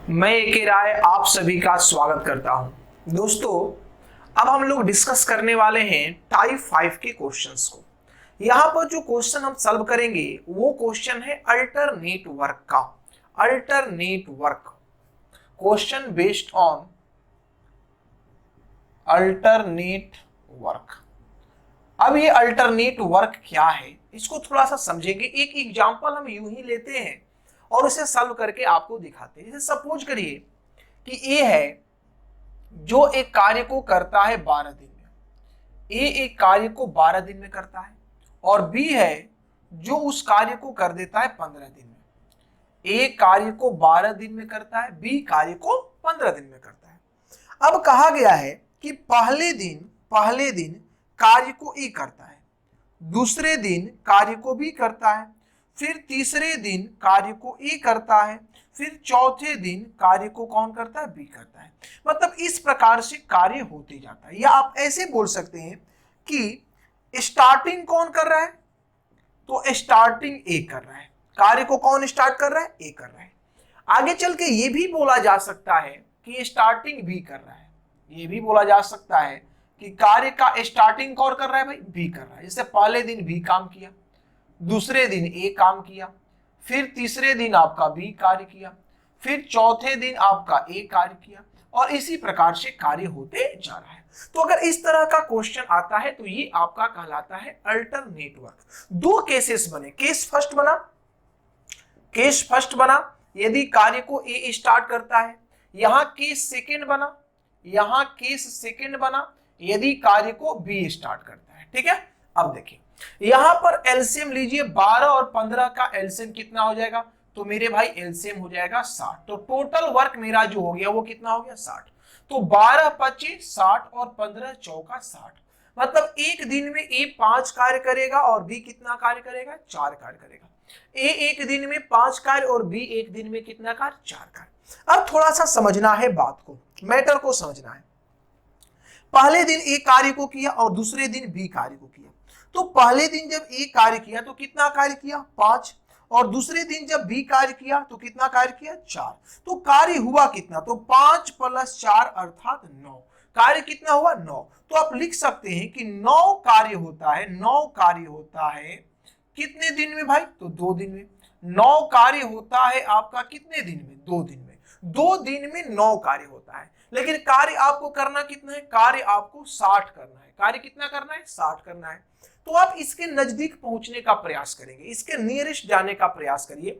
मैं एके राय आप सभी का स्वागत करता हूं। दोस्तों, अब हम लोग डिस्कस करने वाले हैं टाइप 5 के क्वेश्चंस को। यहां पर जो क्वेश्चन हम सॉल्व करेंगे वो क्वेश्चन है अल्टरनेट वर्क का। Alternate work question based on alternate work. अब ये अल्टरनेट वर्क क्या है इसको थोड़ा सा समझेंगे। एक एग्जांपल हम यूं ही लेते हैं और उसे सॉल्व करके आपको दिखाते हैं। जैसे सपोज करिए कि ए है जो एक कार्य को करता है 12 दिन में। ए एक कार्य को 12 दिन में करता है और बी है जो उस कार्य को कर देता है 15 दिन में। ए कार्य को 12 दिन में करता है, बी कार्य को 15 दिन में करता है। अब कहा गया है कि पहले दिन कार्य को ए करता है, दूसरे दिन कार्य को बी करता है, फिर तीसरे दिन कार्य को ए करता है, फिर चौथे दिन कार्य को कौन करता है, बी करता है। मतलब इस प्रकार से कार्य होते जाता है। या आप ऐसे बोल सकते हैं कि स्टार्टिंग कौन कर रहा है, तो स्टार्टिंग ए कर रहा है। कार्य को कौन स्टार्ट कर रहा है, ए कर रहा है। आगे चल के ये भी बोला जा सकता है कि स्टार्टिंग बी कर रहा है। ये भी बोला जा सकता है कि कार्य का स्टार्टिंग कौन कर रहा है भाई, बी कर रहा है। जैसे पहले दिन बी काम किया, दूसरे दिन ए काम किया, फिर तीसरे दिन आपका बी कार्य किया, फिर चौथे दिन आपका ए कार्य किया, और इसी प्रकार से कार्य होते जा रहा है। तो अगर इस तरह का क्वेश्चन आता है तो ये आपका कहलाता है अल्टरनेट वर्क। दो केसेस बने, केस फर्स्ट बना यदि कार्य को ए स्टार्ट करता है, यहां केस सेकंड बना, यहां केस सेकंड बना यदि कार्य को बी स्टार्ट करता है। ठीक है, अब देखिए यहां पर एलसीएम लीजिए, 12 और 15 का एलसीएम कितना हो जाएगा, तो मेरे भाई एलसीएम हो जाएगा 60। तो टोटल वर्क मेरा जो हो गया वो कितना हो गया, 60। तो 12 25 60 और 15 चौका 60। मतलब एक दिन में ए 5 कार्य करेगा और बी कितना कार्य करेगा, 4 कार्य करेगा। ए एक दिन में 5 कार्य और बी एक दिन में कितना कार्य, 4 कार्य। अब थोड़ा सा समझना है बात को, मैटर को समझना है। पहले दिन ए कार्य को किया और दूसरे दिन बी कार्य को किया। तो पहले दिन जब ए कार्य किया तो कितना कार्य किया, 5, और दूसरे दिन जब बी कार्य किया तो कितना कार्य किया, 4। तो कार्य हुआ कितना, तो 5 + 4 अर्थात 9। कार्य कितना हुआ, 9। तो आप लिख सकते हैं कि 9 कार्य होता है, 9 कार्य होता है कितने दिन में भाई, तो 2 दिन में। 9 कार्य होता है आपका कितने दिन में, 2 दिन में। 2 दिन में 9 कार्य होता है, लेकिन कार्य आपको करना कितना है, कार्य आपको 60 करना है। कार्य कितना करना है, 60 करना है। तो आप इसके नजदीक पहुंचने का प्रयास करेंगे, इसके नियरेस्ट जाने का प्रयास करिए।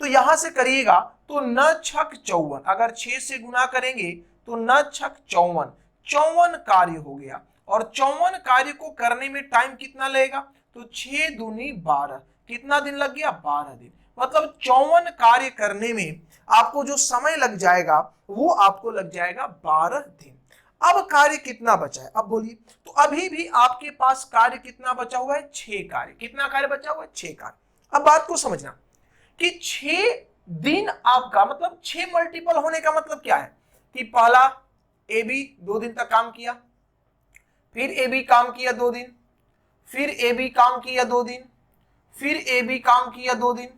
तो यहां से करिएगा तो 9 छक 54, अगर 6 से गुना करेंगे तो 9 छक 54, 54 कार्य हो गया। और 54 कार्य को करने में टाइम कितना लगेगा, तो 6 दूनी 12, कितना दिन लग गया, 12 दिन। मतलब 54 कार्य करने में आपको जो समय लग जाएगा वो आपको लग जाएगा 12 दिन। अब कार्य कितना बचा है, अब बोलिए। तो अभी भी आपके पास कार्य कितना बचा हुआ है, 6 कार्य। कितना कार्य बचा हुआ है, 6 कार्य। अब बात को समझना कि 6 दिन आपका मतलब 6 मल्टीपल होने का मतलब क्या है कि पहला ए बी 2 दिन तक काम किया, फिर ए बी काम किया 2 दिन, फिर ए बी काम किया 2 दिन, फिर ए बी काम किया 2 दिन,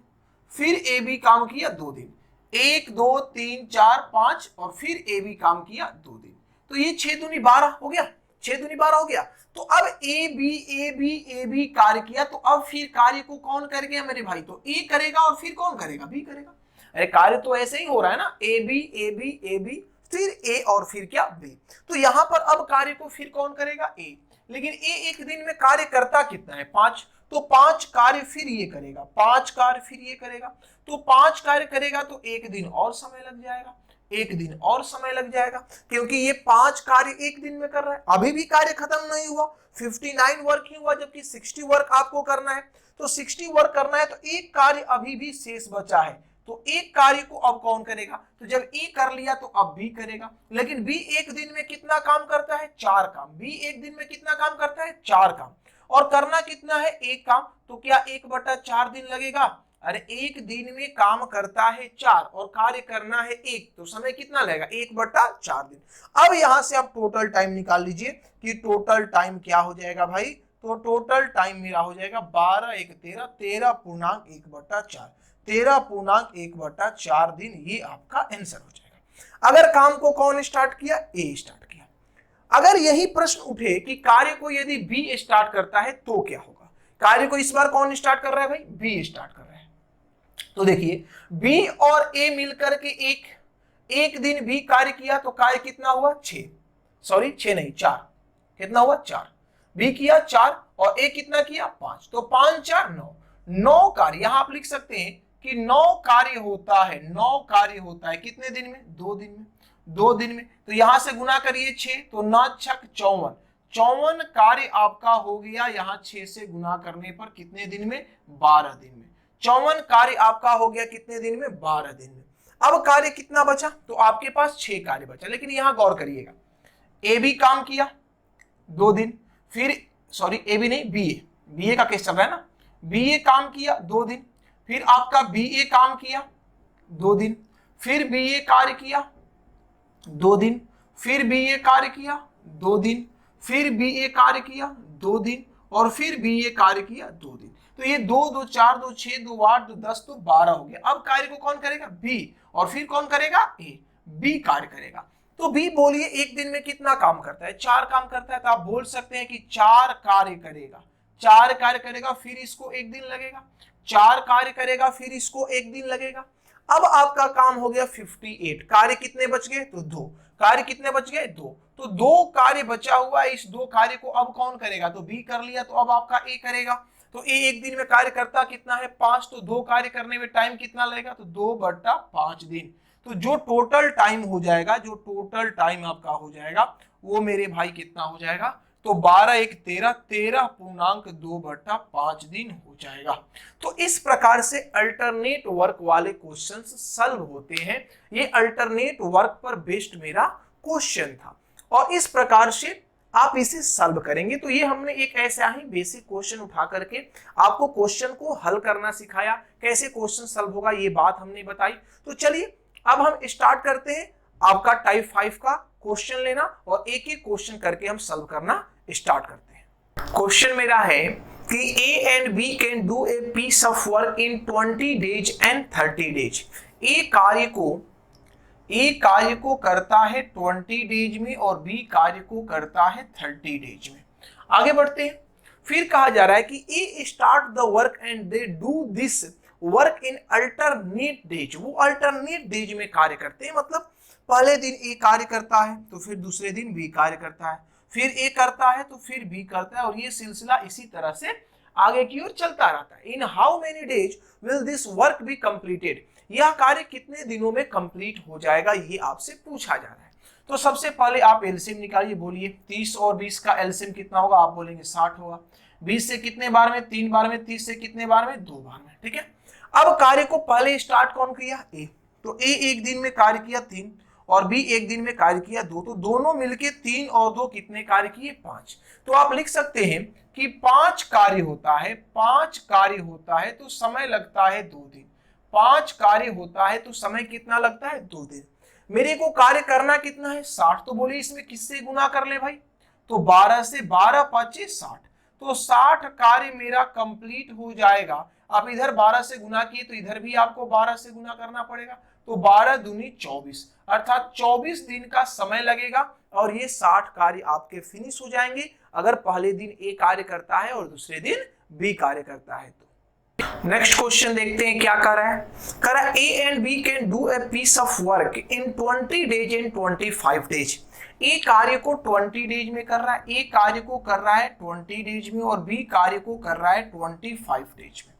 फिर ए बी काम किया 2 दिन, 1 2 3 4 5, और फिर ए बी काम किया 2 दिन। तो ये 6 दूनी 12 हो गया, 6 दूनी 12 हो गया। तो अब ए बी कार्य किया, तो अब फिर कार्य को कौन कर गया मेरे भाई, तो ए करेगा और फिर कौन करेगा, बी करेगा। अरे कार्य तो ऐसे ही हो रहा है ना, ए बी फिर ए और फिर क्या, बी। तो यहां पर अब कार्य को फिर कौन करेगा, ए। लेकिन ए एक दिन में कार्य करता कितना है, 5। तो 5 कार्य फिर ये करेगा, 5 कार्य फिर ये करेगा। तो 5 कार्य करेगा तो एक दिन और समय लग जाएगा, एक दिन और समय लग जाएगा, क्योंकि ये 5 कार्य एक दिन में कर रहा है। अभी भी कार्य खत्म नहीं हुआ, 59 वर्क ही हुआ, जबकि 60 वर्क आपको करना है। तो 60 वर्क करना है तो एक कार्य अभी भी शेष बचा है। तो एक कार्य को अब कौन करेगा, तो जब ए कर लिया तो अब बी करेगा। लेकिन बी एक दिन में कितना काम करता है, 4 काम। बी एक दिन में कितना काम करता है, 4 काम। और करना कितना है, एक काम। तो क्या 1/4 दिन लगेगा, अरे एक दिन में काम करता है 4 और कार्य करना है 1, तो समय कितना लगेगा, 1/4 दिन। अब यहां से आप टोटल टाइम निकाल लीजिए कि टोटल टाइम क्या हो जाएगा भाई, तो टोटल टाइम मेरा हो जाएगा 12 1 13, 13.1/4, 13.1/4 दिन। ये आपका आंसर हो जाएगा। अगर काम को कौन स्टार्ट किया, ए स्टार्ट किया। अगर यही प्रश्न उठे कि कार्य को यदि बी स्टार्ट करता है तो क्या होगा, कार्य को इस बार कौन स्टार्ट कर रहा है भाई, बी स्टार्ट कर रहा है। तो देखिए बी और ए मिलकर के एक दिन भी कार्य किया तो कार्य कितना हुआ, 6 नहीं 4, कितना हुआ 4, बी किया 4 और ए कितना किया 5, तो 5 4 9 कार्य। यहां आप लिख सकते हैं कि 9 कार्य होता है, 9 कार्य होता है कितने दिन में, 2 दिन में, 2 दिन में। तो यहां से गुना करिए 6, तो 9 छक 54, 54 कार्य आपका हो गया यहां 6 से गुना करने पर कितने दिन में, 12 दिन में। 54 कार्य आपका हो गया कितने दिन में, 12 दिन में। अब कार्य कितना बचा, तो आपके पास 6 कार्य बचा। लेकिन यहां गौर करिएगा, ए बी काम किया 2 दिन, फिर ए बी नहीं बी ए का केस चल रहा है ना, बी ए काम किया 2 दिन, फिर आपका बी ए काम किया 2 दिन, फिर बी ए कार्य किया 2 दिन, फिर बी ए कार्य किया 2 दिन, फिर बी ए कार्य किया 2 दिन, और फिर बी ए कार्य किया 2 दिन। तो ये 2 2 4 2 6 2 8 2 10 तो 12 हो गया। अब कार्य को कौन करेगा, बी, और फिर कौन करेगा, ए, बी कार्य करेगा। तो बी बोलिए एक दिन में कितना काम करता है, 4 काम करता है। तो आप बोल सकते हैं कि 4 कार्य करेगा, 4 कार्य करेगा, फिर इसको 1 दिन लगेगा, 4 कार्य करेगा, फिर इसको 1 दिन लगेगा। अब आपका काम हो गया 58, कार्य कितने बच गए, तो 2 कार्य कितने बच गए, 2, तो 2 कार्य बचा हुआ है। इस 2 कार्य को अब कौन करेगा, तो बी कर लिया, तो अब आपका ए करेगा। तो ए 1 दिन में कार्य करता कितना है, 5, तो 2 कार्य करने में टाइम कितना लगेगा, तो 2/5 दिन। तो जो टोटल टाइम हो जाएगा, जो टोटल टाइम आपका हो जाएगा वो मेरे भाई कितना हो जाएगा, तो 12 1 13, 13.2/5 दिन हो जाएगा। तो इस प्रकार से अल्टरनेट वर्क वाले क्वेश्चंस सॉल्व होते हैं। ये अल्टरनेट वर्क पर बेस्ड मेरा क्वेश्चन था और इस प्रकार से आप इसे सॉल्व करेंगे। तो ये हमने एक ऐसा ही बेसिक क्वेश्चन उठा करके आपको क्वेश्चन को हल करना सिखाया, कैसे क्वेश्चन सॉल्व होगा ये बात हमने बताई। तो चलिए अब हम स्टार्ट करते हैं आपका टाइप 5 का क्वेश्चन लेना और एक एक क्वेश्चन करके हम सॉल्व करना स्टार्ट करते हैं। क्वेश्चन मेरा है कि A and B can do a piece of work in 20 days and 30 days। ए कार्य को करता है 20 डेज में और बी कार्य को करता है 30 डेज में। आगे बढ़ते हैं। फिर कहा जा रहा है कि A start the work and they do this work in alternate days. वो अल्टरनेट डेज में कार्य करते हैं, मतलब पहले दिन ए कार्य करता है तो फिर दूसरे दिन बी कार्य करता है, फिर ए करता है तो फिर बी करता है, और ये सिलसिला इसी तरह से आगे की ओर चलता रहता है। In how many days will this work be completed. यह कार्य कितने दिनों में कंप्लीट हो जाएगा, ये आपसे पूछा जा रहा है। तो सबसे पहले आप एलसीएम निकालिए। बोलिए 30 और 20 का एलसीएम कितना होगा, आप बोलेंगे 60 होगा। 20 से कितने बार में, 3 बार में। 30 से कितने बार में, 2 बार में। ठीक है। अब कार्य को पहले स्टार्ट कौन किया, ए। तो ए 1 दिन में कार्य किया 3 और बी 1 दिन में कार्य किया 2, तो दोनों मिलके 3 और 2 कितने कार्य किए, 5। तो आप लिख सकते हैं कि 5 कार्य होता है, 5 कार्य होता है तो समय लगता है 2 दिन। 5 कार्य होता है तो समय कितना लगता है, 2 दिन। मेरे को कार्य करना कितना है, 60। तो बोलिए इसमें किससे गुना कर ले भाई, तो 12 से, 12 5 60, तो 60 कार्य मेरा कंप्लीट हो जाएगा। आप इधर 12 से गुना किए तो इधर भी आपको 12 से गुना करना पड़ेगा, तो 12 दूनी 24, अर्थात 24 दिन का समय लगेगा और ये 60 कार्य आपके फिनिश हो जाएंगे अगर पहले दिन ए कार्य करता है और दूसरे दिन बी कार्य करता है। तो नेक्स्ट क्वेश्चन देखते हैं क्या कर रहा है। कह रहा है A and B can do a piece of work in 20 days and 25 days. A कार्य को 20 डेज में कर रहा है, ए कार्य को कर रहा है 20 डेज में और बी कार्य को कर रहा है 25 डेज में।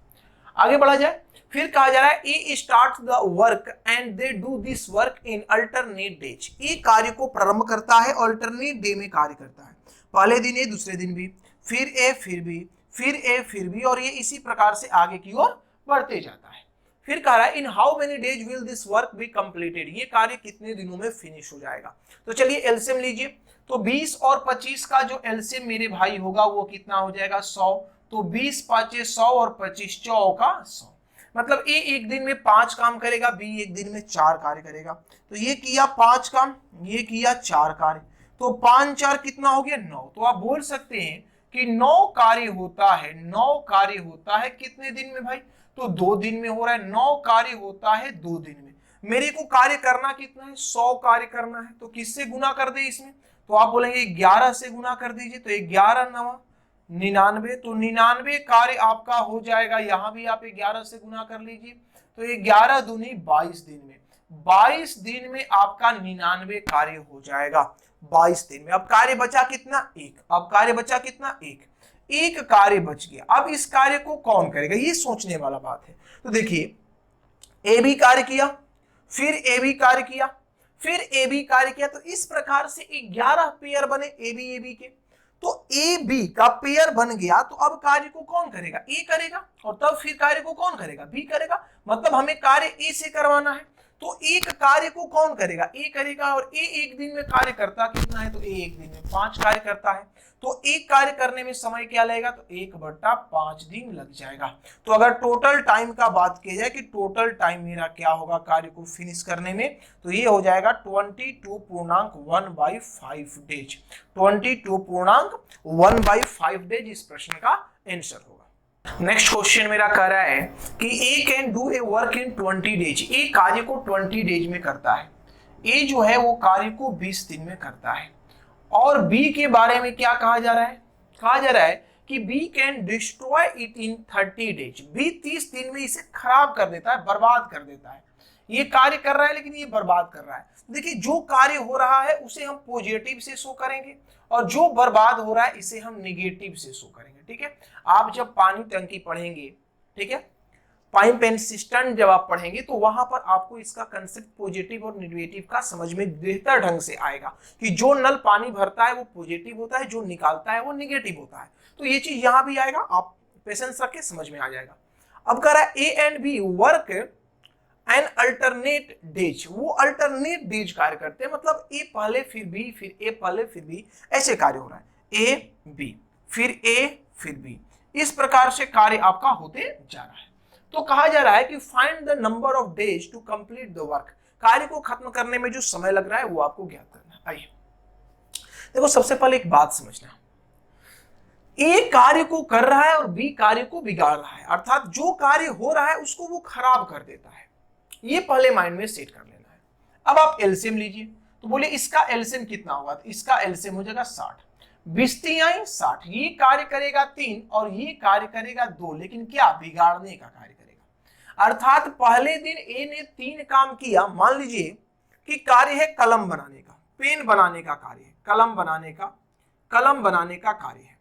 आगे बढ़ा जाए। फिर कहा जा रहा है A start the work and they do this work in alternate days. A कार्य को प्रारंभ करता है, अल्टरनेट डे में कार्य करता है। पहले दिन ए, दूसरे दिन बी, फिर ए, फिर बी, फिर ए, फिर बी, और ये इसी प्रकार से आगे की ओर बढ़ते जाता है। फिर कह रहा है in how many days will this work be completed. ये कार्य कितने दिनों में फिनिश हो जाएगा। तो चलिए एलसीएम लीजिए। तो 20 और 25 का जो एलसीएम मेरे भाई होगा वो कितना हो जाएगा, 100। तो 20 5 100 और 25 चौका 100। मतलब ए 1 दिन में 5 काम करेगा, बी 1 दिन में 4 कार्य करेगा। तो ये किया 5 काम, ये किया 4 कार्य, तो 5 4 कितना हो गया, 9। तो आप बोल सकते हैं कि 9 कार्य होता है, 9 कार्य होता है कितने दिन में भाई, तो 2 दिन में हो रहा है। 9 कार्य होता है 2 दिन में। मेरे को कार्य करना कितना है, 100 कार्य करना है, तो किससे गुना कर दे इसमें, तो आप बोलेंगे 11 से गुना कर दीजिए, तो 11 9 99, तो 99 कार्य आपका हो जाएगा। यहां भी आप 11 से गुना कर लीजिए, तो 11 दूनी 22 दिन में, 22 दिन में आपका 99 कार्य हो जाएगा 22 दिन में। अब कार्य बचा कितना, एक। अब कार्य बचा कितना, एक कार्य बच गया। अब इस कार्य को कौन करेगा, ये सोचने वाला बात है। तो देखिए, ए बी कार्य किया, फिर ए बी कार्य किया, फिर ए बी कार्य किया, तो इस प्रकार से 11 पेयर बने ए बी के। तो ए बी का पेयर बन गया, तो अब कार्य को कौन करेगा, ए करेगा, और तब फिर कार्य को कौन करेगा, बी करेगा। मतलब हमें कार्य ए से करवाना है, तो एक कार्य को कौन करेगा, ए करेगा। और ए एक दिन में कार्य करता कितना है, तो ए एक दिन में 5 कार्य करता है। तो एक कार्य करने में समय क्या लगेगा, तो 1/5 दिन लग जाएगा। तो अगर टोटल टाइम का बात की जाए कि टोटल टाइम मेरा क्या होगा कार्य को फिनिश करने में, तो ये हो जाएगा 22.1/5 डेज। 22.1/5 डेज इस प्रश्न का आंसर होगा। नेक्स्ट क्वेश्चन मेरा कह रहा है कि A can do a work in 20 days. A कार्य को 20 डेज में करता है। ए जो है वो कार्य को 20 दिन में करता है। और बी के बारे में क्या कहा जा रहा है, कहा जा रहा है कि B can destroy it in 30 days. B 30 दिन में इसे खराब कर देता है, बर्बाद कर देता है। ये कार्य कर रहा है लेकिन ये बर्बाद कर रहा है। देखिए, जो कार्य हो रहा है उसे हम पॉजिटिव से शो करेंगे, और जो बर्बाद हो रहा है इसे हम निगेटिव से शो करेंगे। ठीक है, आप जब पानी टंकी पढ़ेंगे, ठीक है, पाइप एंड सिस्टम जब आप पढ़ेंगे, तो वहां पर आपको इसका कंसेप्ट पॉजिटिव और नेगेटिव का समझ में बेहतर ढंग से आएगा कि जो नल पानी भरता है वो पॉजिटिव होता है, जो निकालता है वो नेगेटिव होता है। तो ये चीज यहां भी आएगा, आप पेशेंस रख के समझ में आ जाएगा। अब कह रहा है A and B work an alternate days. वो अल्टरनेट डेज कार्य करते हैं, मतलब ए पहले फिर बी, फिर ए पहले फिर बी, ऐसे कार्य हो रहा है। ए बी फिर ए फिर बी, इस प्रकार से कार्य आपका होते जा रहा है। तो कहा जा रहा है कि find the number of days to complete the work. कार्य को खत्म करने में जो समय लग रहा है वो आपको ज्ञात करना है। आइए देखो, सबसे पहले एक बात समझना, ए कार्य को कर रहा है और बी कार्य को बिगाड़ रहा है, अर्थात जो कार्य हो रहा है उसको वो खराब कर देता है। ये पहले माइंड में सेट कर लेना है। अब आप एलसीएम लीजिए, तो बोले इसका एलसीएम कितना होगा, तो इसका एलसीएम हो जाएगा 60। 20 आई 60, ये कार्य करेगा 3 और ये कार्य करेगा 2, लेकिन क्या, बिगाड़ने का कार्य करेगा। अर्थात पहले दिन ए ने 3 काम किया। मान लीजिए कि कार्य है कलम बनाने का, पेन बनाने का कार्य है, कलम बनाने का कार्य है।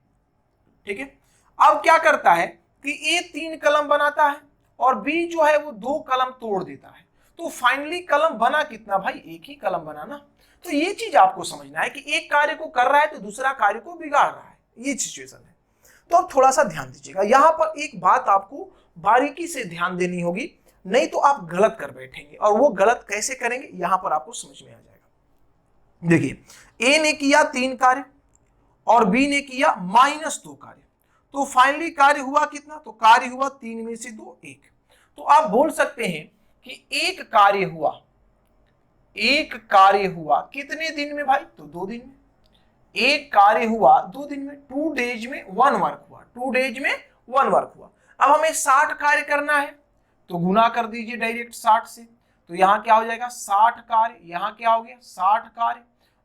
ठीक है, अब क्या करता है कि ए 3 कलम बनाता है और बी जो है वो 2 कलम तोड़ देता है। तो फाइनली कलम बना कितना भाई, एक ही कलम बना ना। तो ये चीज आपको समझना है कि एक कार्य को कर रहा है तो दूसरा कार्य को बिगाड़ रहा है, ये सिचुएशन है। तो अब थोड़ा सा ध्यान दीजिएगा, यहां पर एक बात आपको बारीकी से ध्यान देनी होगी, नहीं तो आप गलत कर बैठेंगे। और वो गलत कैसे करेंगे यहां पर आपको समझ में आ जाएगा। देखिए, ए ने किया 3 कार्य और बी ने किया -2 कार्य, तो फाइनली कार्य हुआ कितना, तो कार्य हुआ 3 में से 2, 1। तो आप बोल सकते हैं कि एक कार्य हुआ कितने दिन में भाई, तो 2 दिन में। एक कार्य हुआ 2 दिन में, 2 डेज में 1 वर्क हुआ, 2 डेज में 1 वर्क हुआ। अब हमें 60 कार्य करना है, तो गुना कर दीजिए डायरेक्ट 60 से। तो यहां क्या हो जाएगा, 60 कार्य, यहां क्या हो गया 60 कार्य,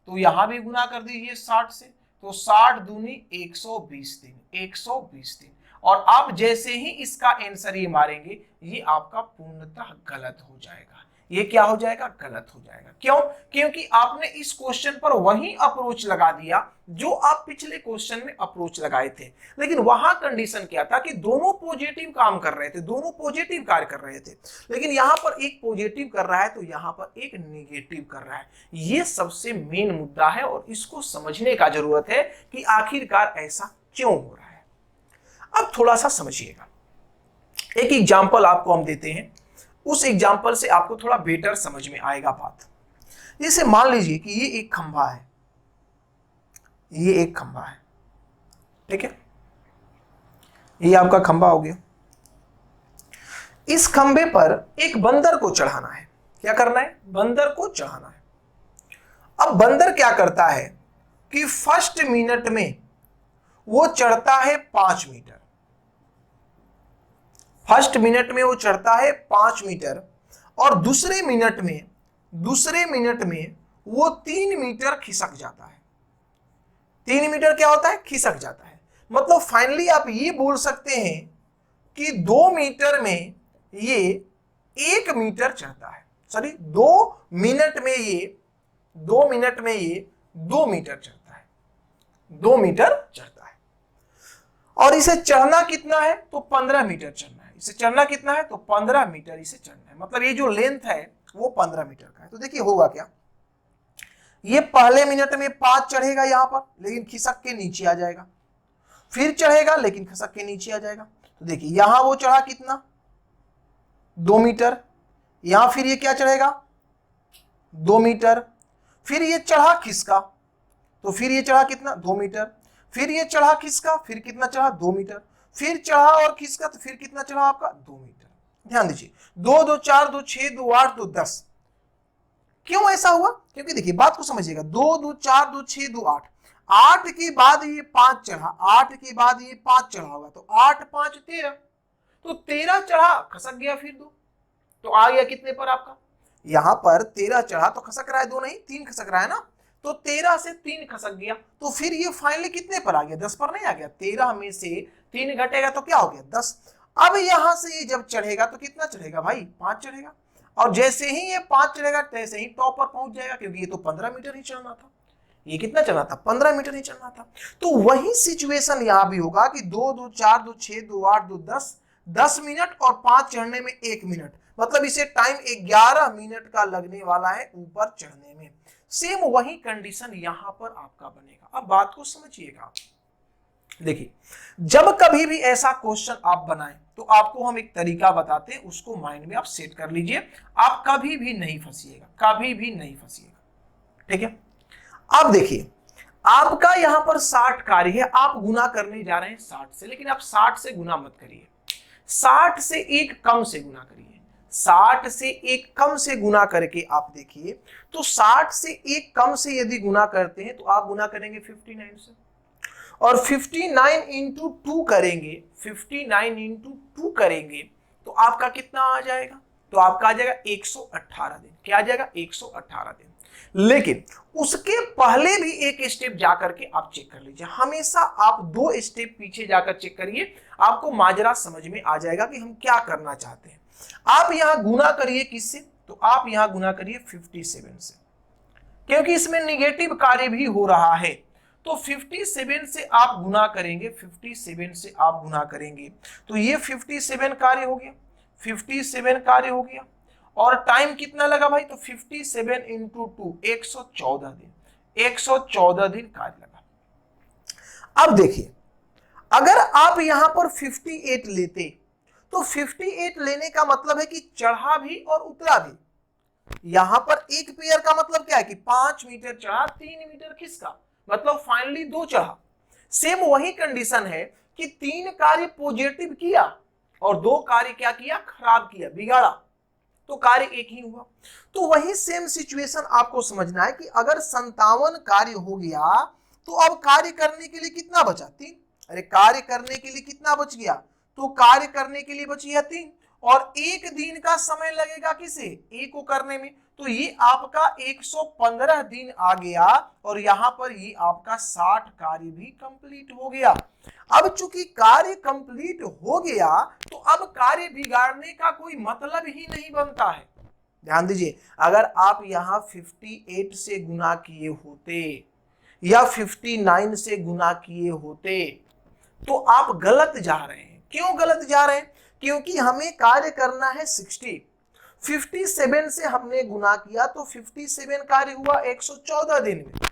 तो यहां भी गुना कर दीजिए 60 से। तो 60 दूनी 120 दिन, 120 दिन। और आप जैसे ही इसका आंसर ये मारेंगे, ये आपका पूर्णतः गलत हो जाएगा। ये क्या हो जाएगा, गलत हो जाएगा। क्यों, क्योंकि आपने इस क्वेश्चन पर वही अप्रोच लगा दिया जो आप पिछले क्वेश्चन में अप्रोच लगाए थे। लेकिन वहां कंडीशन क्या था कि दोनों पॉजिटिव काम कर रहे थे, दोनों पॉजिटिव कार्य कर रहे थे। लेकिन यहां पर एक पॉजिटिव कर रहा है तो यहां पर एक नेगेटिव कर रहा है। ये सबसे मेन मुद्दा है और इसको समझने का जरूरत है कि आखिरकार ऐसा क्यों हो रहा है। अब थोड़ा सा समझिएगा, एक एग्जाम्पल आपको हम देते हैं, उस एग्जाम्पल से आपको थोड़ा बेटर समझ में आएगा बात। जैसे मान लीजिए कि ये एक खंभा है, ये एक खंभा है, ठीक है, ये आपका खंभा हो गया। इस खंभे पर एक बंदर को चढ़ाना है। क्या करना है, बंदर को चढ़ाना है। अब बंदर क्या करता है कि फर्स्ट मिनट में वो चढ़ता है 5 मीटर, फर्स्ट मिनट में वो चढ़ता है 5 मीटर, और दूसरे मिनट में वो 3 मीटर खिसक जाता है। 3 मीटर क्या होता है? खिसक जाता है। मतलब फाइनली आप ये बोल सकते हैं कि 2 मीटर में ये 1 मीटर चढ़ता है। सॉरी, 2 मिनट में ये 2 मीटर चढ़ता है। 2 मीटर चढ़ता है। और इसे चढ़ना कितना है? तो 15 मीटर चढ़ना है। इसे चढ़ना कितना है? तो 15 मीटर इसे चढ़ना है। मतलब ये जो लेंथ है वो 15 मीटर का है। तो देखिए होगा क्या, ये पहले मिनट में 5 चढ़ेगा यहां पर, लेकिन खिसक के नीचे आ जाएगा। फिर चढ़ेगा लेकिन खिसक के नीचे आ जाएगा। तो देखिए यहां वो चढ़ा कितना? 2 मीटर। यहां फिर ये क्या चढ़ेगा? 2 मीटर। फिर ये चढ़ा खिसका, तो फिर ये चढ़ा कितना? 2 मीटर। फिर ये चढ़ा खिसका, फिर कितना चढ़ा? 2 मीटर। फिर चढ़ा और खिसका, तो फिर कितना चढ़ा आपका? 2 मीटर। ध्यान दीजिए, 2 2 4 2 6 2 8 2 10। क्यों ऐसा हुआ? क्योंकि देखिए बात को समझिएगा, 2 2 4 2 6 2 8, 8 के बाद ये 5 चढ़ा, 8 के बाद ये 5 चढ़ा होगा, तो 8 5 13, तो 13 चढ़ा, खसक गया फिर 2, तो आ गया कितने पर आपका? यहां पर 13 चढ़ा तो खसक रहा है 2 नहीं 3 खसक रहा है ना, तो 13 से 3 खसक गया, तो फिर ये फाइनली कितने पर आ गया? 10 पर नहीं आ गया। 13 में से 3 घटेगा तो क्या हो गया? 10। अब यहां से ये जब चढ़ेगा तो कितना चढ़ेगा भाई? 5 चढ़ेगा। और जैसे ही ये 5 चढ़ेगा तैसे ही टॉप पर पहुंच जाएगा, क्योंकि ये तो 15 मीटर ही चढ़ना था। ये कितना चढ़ना था? 15 मीटर ही चढ़ना था। तो वही सिचुएशन यहां भी होगा कि 2 2 4 2 6 2 8 2 10, 10 मिनट और 5 चढ़ने में 1 मिनट, मतलब इसे टाइम 11 मिनट का लगने वाला है ऊपर चढ़ने में। सेम वही कंडीशन यहां पर आपका बनेगा। अब बात को समझिएगा, देखिए जब कभी भी ऐसा क्वेश्चन आप बनाएं तो आपको हम एक तरीका बताते हैं, उसको माइंड में आप सेट कर लीजिए। आप कभी भी नहीं फंसिएगा, कभी भी नहीं फंसिएगा, ठीक है। अब देखिए आपका यहां पर 60 कार्य है, आप गुना करने जा रहे हैं 60 से, लेकिन आप 60 से गुना मत करिए, 60 से 1 कम से गुना करिए। 60 से 1 कम से गुना करके आप देखिए, तो 60 से 1 कम से यदि गुना करते हैं तो आप गुना करेंगे 59 से, और 59 इंटू 2 करेंगे, 59 इंटू 2 करेंगे तो आपका कितना आ जाएगा? तो आपका आ जाएगा 118 दिन। क्या आ जाएगा? 118 दिन। लेकिन उसके पहले भी एक स्टेप जाकर के आप चेक कर लीजिए। हमेशा आप 2 स्टेप पीछे जाकर चेक करिए, आपको माजरा समझ में आ जाएगा कि हम क्या करना चाहते हैं। आप यहां गुना करिए किससे? तो आप यहां गुना करिए 57 से, क्योंकि इसमें निगेटिव कार्य भी हो रहा है। तो 57 से आप गुना करेंगे, 57 से आप गुना करेंगे तो ये 57 कार्य हो गया, 57 कार्य हो गया। और टाइम कितना लगा भाई? तो 57 इंटू 2 114 दिन, 114 दिन कार्य लगा। अब देखिए अगर आप यहां पर 58 लेते तो 58 लेने का मतलब है कि चढ़ा भी और उतरा भी। यहां पर एक पेयर का मतलब क्या है कि 5 मीटर चढ़ा, 3 मीटर खिसका, मतलब फाइनली 2 चढ़ा। सेम वही कंडीशन है कि 3 कार्य पॉजिटिव किया और 2 कार्य क्या किया? खराब किया, बिगाड़ा, तो कार्य 1 ही हुआ। तो वही सेम सिचुएशन आपको समझना है कि अगर 57 कार्य हो गया तो अब कार्य करने के लिए कितना बचा? 3। अरे कार्य करने के लिए कितना बच गया? तो कार्य करने के लिए बच गया 3, और 1 दिन का समय लगेगा किसे? ए को करने में, तो ये आपका 115 दिन आ गया, और यहां पर ये आपका 60 कार्य भी कंप्लीट हो गया। अब चूंकि कार्य कंप्लीट हो गया तो अब कार्य बिगाड़ने का कोई मतलब ही नहीं बनता है। ध्यान दीजिए, अगर आप यहां 58 से गुना किए होते या 59 से गुना किए होते तो आप गलत जा रहे हैं। क्यों गलत जा रहे हैं? क्योंकि हमें कार्य करना है 60, 57 से हमने गुना किया तो 57 कार्य हुआ 114 दिन में।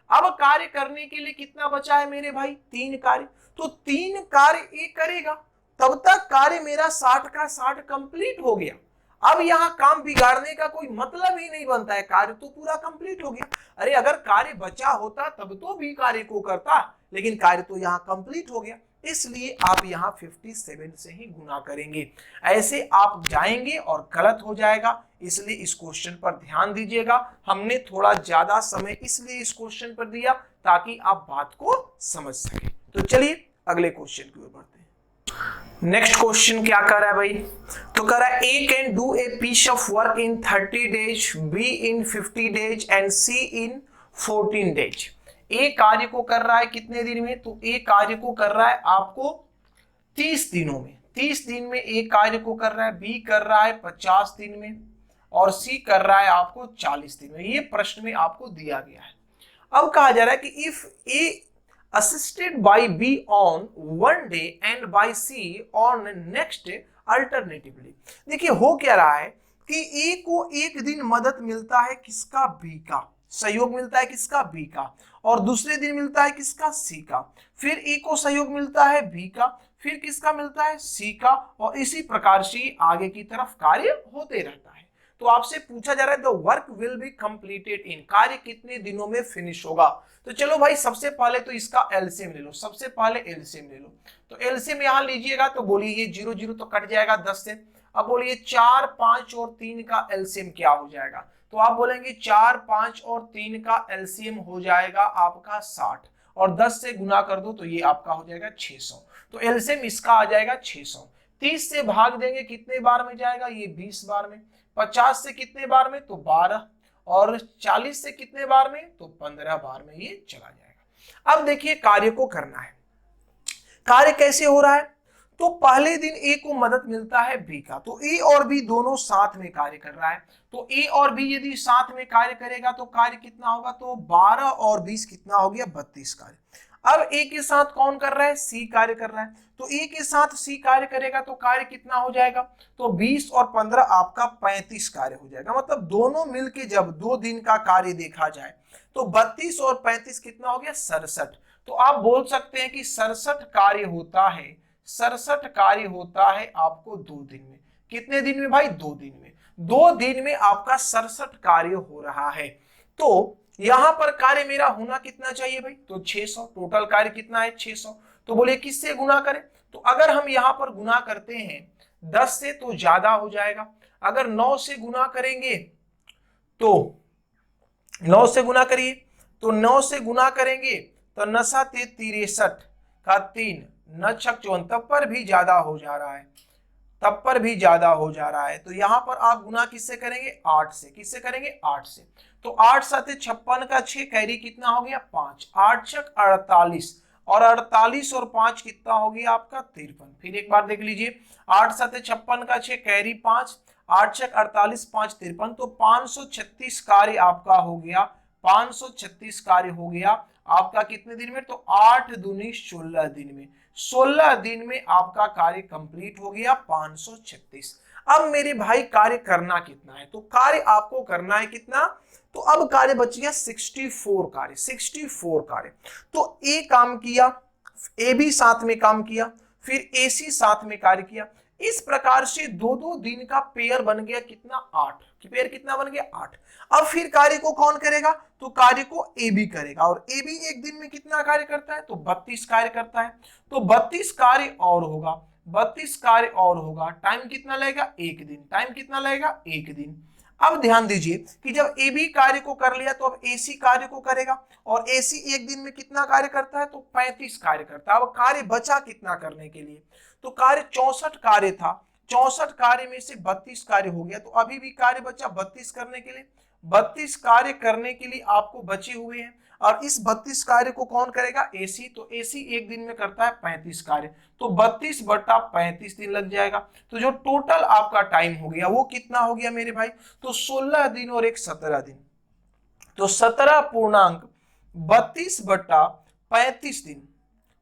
अब कार्य करने के लिए कितना बचा है मेरे भाई? 3 कार्य, तो 3 कार्य एक करेगा, तब तक कार्य मेरा 60 का 60 कंप्लीट हो गया। अब यहाँ काम बिगाड़ने का कोई मतलब ही नहीं बनता है, कार्य तो पूरा कंप्लीट हो गया। अरे अगर कार्य बचा होता तब तो भी कार्य को करता, लेकिन कार्य तो यहाँ कंप्लीट हो गया, इसलिए आप यहाँ 57 से ही गुना करेंगे। ऐसे आप जाएंगे और गलत हो जाएगा, इसलिए इस क्वेश्चन पर ध्यान दीजिएगा। हमने थोड़ा ज्यादा समय इसलिए इस क्वेश्चन पर दिया ताकि आप बात को समझ सकें। तो चलिए अगले क्वेश्चन की ओर बढ़ते हैं। नेक्स्ट क्वेश्चन क्या कर रहा है भाई, तो कर रहा है A can do a piece of work in 30 days, B in 50 days and C in 14 days. A कार्य को कर रहा है कितने दिन में, तो ए कार्य को कर रहा है आपको 30 दिनों में। 30 दिन में ए कार्य को कर रहा है, बी कर रहा है 50 दिन में और सी कर रहा है आपको 40 दिन में। ये प्रश्न में आपको दिया गया है। अब कहा जा रहा है कि if A assisted by B on one day and by C on next alternatively। देखिए हो क्या रहा है कि A को एक दिन मदद मिलता है किसका, B का, सहयोग मिलता है किसका, B का, और दूसरे दिन मिलता है किसका, C का। फिर A को सहयोग मिलता है B का, फिर किसका मिलता है, C का, और इसी प्रकार से आगे की तरफ कार्य होते रहता है। तो आपसे पूछा जा रहा है the work will be completed in, कार्य कितने दिनों में फिनिश होगा। तो चलो भाई सबसे पहले तो इसका एलसीएम ले लो, सबसे पहले एलसीएम ले लो। तो एलसीएम यहां लीजिएगा तो बोलिए ये 0 0 तो कट जाएगा 10 से। अब बोलिए 4 5 और 3 का एलसीएम क्या हो जाएगा, तो आप बोलेंगे 4 5 और 3 का एलसीएम हो जाएगा आपका 60 और 10 से गुना कर दो तो ये आपका हो जाएगा 600। तो एलसीएम इसका आ जाएगा 600। 30 से भाग देंगे कितने बार में जाएगा, ये 20 बार में। 50 से कितने बार में, तो 12, और 40 से कितने बार में, तो 15 बार में ये चला जाएगा। अब देखिए कार्य को करना है, कार्य कैसे हो रहा है, तो पहले दिन ए को मदद मिलता है बी का, तो ए और बी दोनों साथ में कार्य कर रहा है। तो ए और बी यदि साथ में कार्य करेगा तो कार्य कितना होगा, तो 12 और 20 कितना हो गया, 32 कार्य। अब ए के साथ कौन कर रहा है, सी कार्य कर रहा है, तो ए के साथ सी कार्य करेगा तो कार्य कितना हो जाएगा, तो 20 और 15 आपका 35 कार्य हो जाएगा। मतलब दोनों मिलके जब 2 दिन का कार्य देखा जाए तो 32 और 35 कितना हो गया, 67। तो आप बोल सकते हैं कि 67 कार्य होता है, 67 कार्य होता है आपको 2 दिन में। कितने दिन में भाई, 2 दिन में। 2 दिन में आपका 67 कार्य हो रहा है। तो यहां पर कार्य मेरा होना कितना चाहिए भाई, तो 600। टोटल कार्य कितना है, 600। तो बोले किससे गुना करें, तो अगर हम यहां पर गुना करते हैं 10 से तो ज्यादा हो जाएगा। अगर 9 से गुना करेंगे तो 9 से गुना करिए, तो 9 से गुना करेंगे तो 9 7 63 का 3 9 6 54, तब पर भी ज्यादा हो जा रहा है, तब पर भी ज्यादा हो जा रहा है। तो यहां पर आप गुना किससे करेंगे, 8 से। किससे करेंगे, 8 से। तो 8 7 56 का 6 कैरी कितना हो गया, 5, 8 6 48, और 48 और 5 कितना हो गया आपका 53। फिर एक बार देख लीजिए, 8 7 56 का 6 कैरी 5, 8 6 48 5 53, तो 536 कार्य आपका हो गया। 536 कार्य हो गया आपका कितने दिन में, तो 8 दूनी 16 दिन में। 16 दिन में आपका कार्य कंप्लीट हो गया 536। अब मेरे भाई कार्य करना कितना है, तो कार्य आपको करना है कितना, तो अब कार्य बच गया 64 कार्य, 64 कार्य। तो ए काम किया, ए भी साथ में काम किया, फिर ए सी साथ में कार्य किया। इस प्रकार से 2-2 दिन का पेयर बन गया कितना, 8। पेयर कितना बन गया, 8। अब फिर कार्य को कौन करेगा, तो कार्य को ए बी करेगा, और ए बी एक दिन में कितना कार्य करता है, तो 32 कार्य करता है। तो 32 कार्य और होगा, 32 कार्य और होगा। टाइम कितना लगेगा, 1 दिन। टाइम कितना लगेगा, 1 दिन। अब ध्यान दीजिए कि जब ए बी कार्य को कर लिया तो अब ए सी कार्य को करेगा, और ए सी एक दिन में कितना कार्य करता है, तो 35 कार्य करता है। अब कार्य बचा कितना करने के लिए, तो कार्य 64 कार्य था, 64 कार्य में से 32 कार्य हो गया, तो अभी भी कार्य बचा 32 करने के लिए। 32 कार्य करने के लिए आपको बचे हुए हैं, और इस 32 कार्य को कौन करेगा, एसी। तो एसी एक दिन में करता है 35 कार्य, तो 32 बटा 35 दिन लग जाएगा। तो जो टोटल आपका टाइम हो गया वो कितना हो गया मेरे भाई, तो 16 दिन और एक 17 दिन, तो 17 पूर्णांक 32 बटा 35 दिन,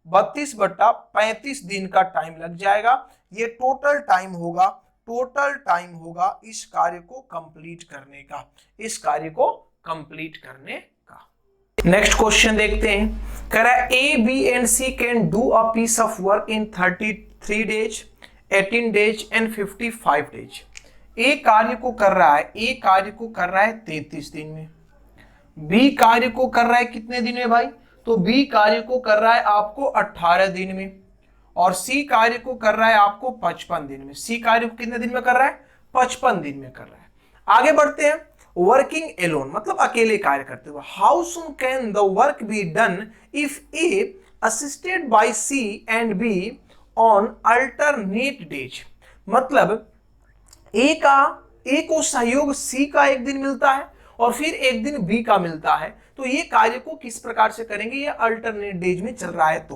32 बटा 35 दिन का टाइम लग जाएगा। ये टोटल टाइम होगा, टोटल टाइम होगा इस कार्य को कंप्लीट करने का, इस कार्य को कंप्लीट करने का। नेक्स्ट क्वेश्चन देखते हैं, कह रहा है A B and C can do a piece of work in 33 days, 18 days and 55 days. A कार्य को कर रहा है, ए कार्य को कर रहा है 33 दिन में, बी कार्य को कर रहा है कितने दिन में भाई, तो बी कार्य को कर रहा है आपको 18 दिन में, और सी कार्य को कर रहा है आपको 55 दिन में। सी कार्य को कितने दिन में कर रहा है, 55 दिन में कर रहा है। आगे बढ़ते हैं, वर्किंग एलोन मतलब अकेले कार्य करते हुए। How soon can the work be done if A assisted by C and B on alternate days, मतलब ए को सहयोग सी का एक दिन मिलता है और फिर एक दिन बी का मिलता है, तो ये कार्य को किस प्रकार से करेंगे, ये अल्टरनेट डेज में चल रहा है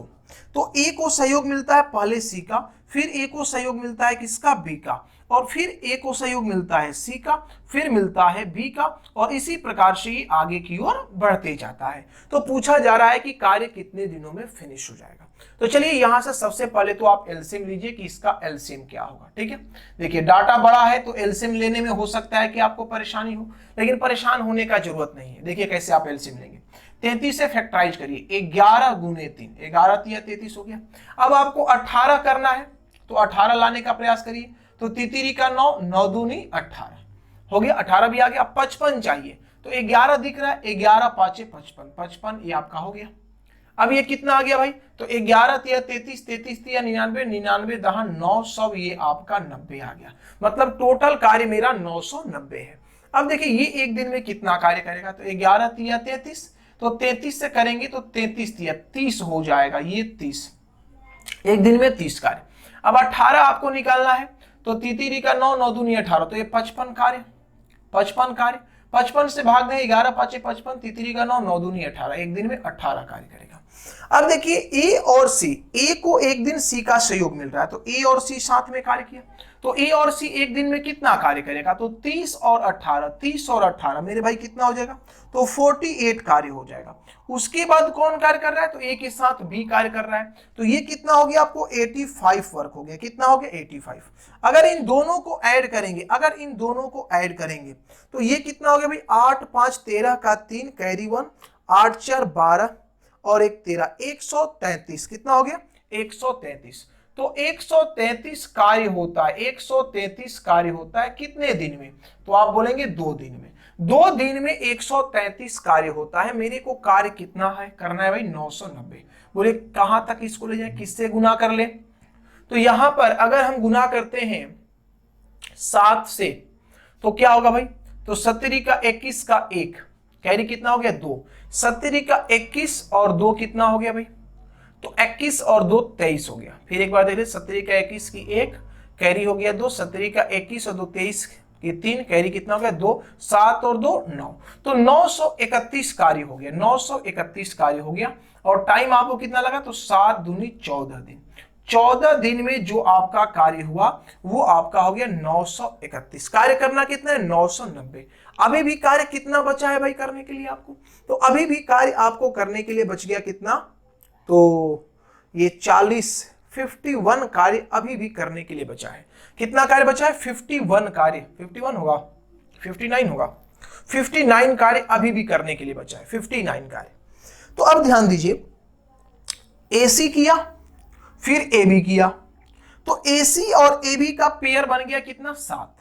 तो ए को सहयोग मिलता है पहले सी का, फिर ए को सहयोग मिलता है किसका, बी का, और फिर ए को सहयोग मिलता है सी का, फिर मिलता है बी का, और इसी प्रकार से ये आगे की ओर बढ़ते जाता है। तो पूछा जा रहा है कि कार्य कितने दिनों में फिनिश हो जाएगा। तो चलिए यहां से सबसे पहले तो आप एलसीएम लीजिए कि इसका एलसीएम क्या होगा। ठीक है, देखिए डाटा बड़ा है तो एलसीएम लेने में हो सकता है कि आपको परेशानी हो, लेकिन परेशान होने का जरूरत नहीं है। देखिए कैसे आप एलसीएम लेंगे, 33 से फैक्टराइज करिए, 11 गुने 3, 11 तिया 33 हो गया। अब आपको 18 करना है तो 18 लाने का प्रयास करिए, तो तितिरी का 9, 9 दूनी 18 हो गया, 18 भी आ गया। अब 55 चाहिए तो 11 दिख रहा है, 11 पांचे 55, 55 ये आपका हो गया। अब ये कितना आ गया भाई, तो 11 तिया 33, 33 तिया 99, 99 दहा 900, ये आपका 90 आ गया। मतलब टोटल कार्य मेरा 990 है। अब देखिए ये एक दिन में कितना कार्य करेगा, तो 11 तिया 33, तो 33 से करेंगे तो 33 तिया 30 हो जाएगा, ये 30 एक दिन में 30 कार्य। अब 18 आपको निकालना है, तो तितिरी का 9, 9 दूनी 18, तो ये 55 कार्य, 55 कार्य, 55 से भाग दें 11 पांचे 55, तितिरी का 9, 9 दूनी 18, एक दिन में 18 कार्य करेगा। अब देखिए ए और सी, ए को एक दिन सी का सहयोग मिल रहा है, तो ए और सी साथ में कार्य किया, तो ए और सी एक दिन में कितना कार्य करेगा, तो 30 और 18, 30 और 18 मेरे भाई कितना हो जाएगा, तो 48 कार्य हो जाएगा। उसके बाद कौन कार्य कर रहा है, तो ए के साथ बी कार्य कर रहा है, तो ये कितना हो गया आपको 85 वर्क हो गया। कितना हो गया 85। अगर इन दोनों को ऐड करेंगे, अगर इन दोनों को ऐड करेंगे तो ये कितना हो गया भाई, 8 5 13 का 3 कैरी 1, 8 4 12 और 1 13, 133 कितना हो गया 133। तो 133 कार्य होता है, 133 कार्य होता है कितने दिन में, तो आप बोलेंगे 2 दिन में। 2 दिन में 133 कार्य होता है। मेरे को कार्य कितना है करना है भाई 990। बोले कहां तक इसको ले जाए, किससे गुना कर ले, तो यहां पर अगर हम गुना करते हैं 7 से तो क्या होगा भाई, तो 17 का 21 का 1 कैरी कितना हो गया 2, 17 का 21 और 2 कितना हो गया भाई, तो 21 और 2 23 हो गया। फिर एक बार देख ले, 17 का 21 की 1 कैरी हो गया 2, 17 का 21 और 2 23 की 3 कैरी कितना हो गया 2, 7 और 2 9, तो 931 कार्य हो गया, 931 कार्य हो गया। और टाइम आपको कितना लगा, तो 7 दूनी 14 दिन। 14 दिन में जो आपका कार्य हुआ वो आपका हो गया 931। कार्य करना कितना है 990। अभी भी कार्य कितना बचा है भाई करने के लिए आपको, तो अभी भी कार्य आपको करने के लिए बच गया कितना, तो ये 51 कार्य अभी भी करने के लिए बचा है। कितना कार्य बचा है 51 कार्य, 51 होगा 59 होगा, 59 कार्य अभी भी करने के लिए बचा है, 59 कार्य। तो अब ध्यान दीजिए, एसी किया फिर AB किया, तो AC और AB का पेयर बन गया कितना 7,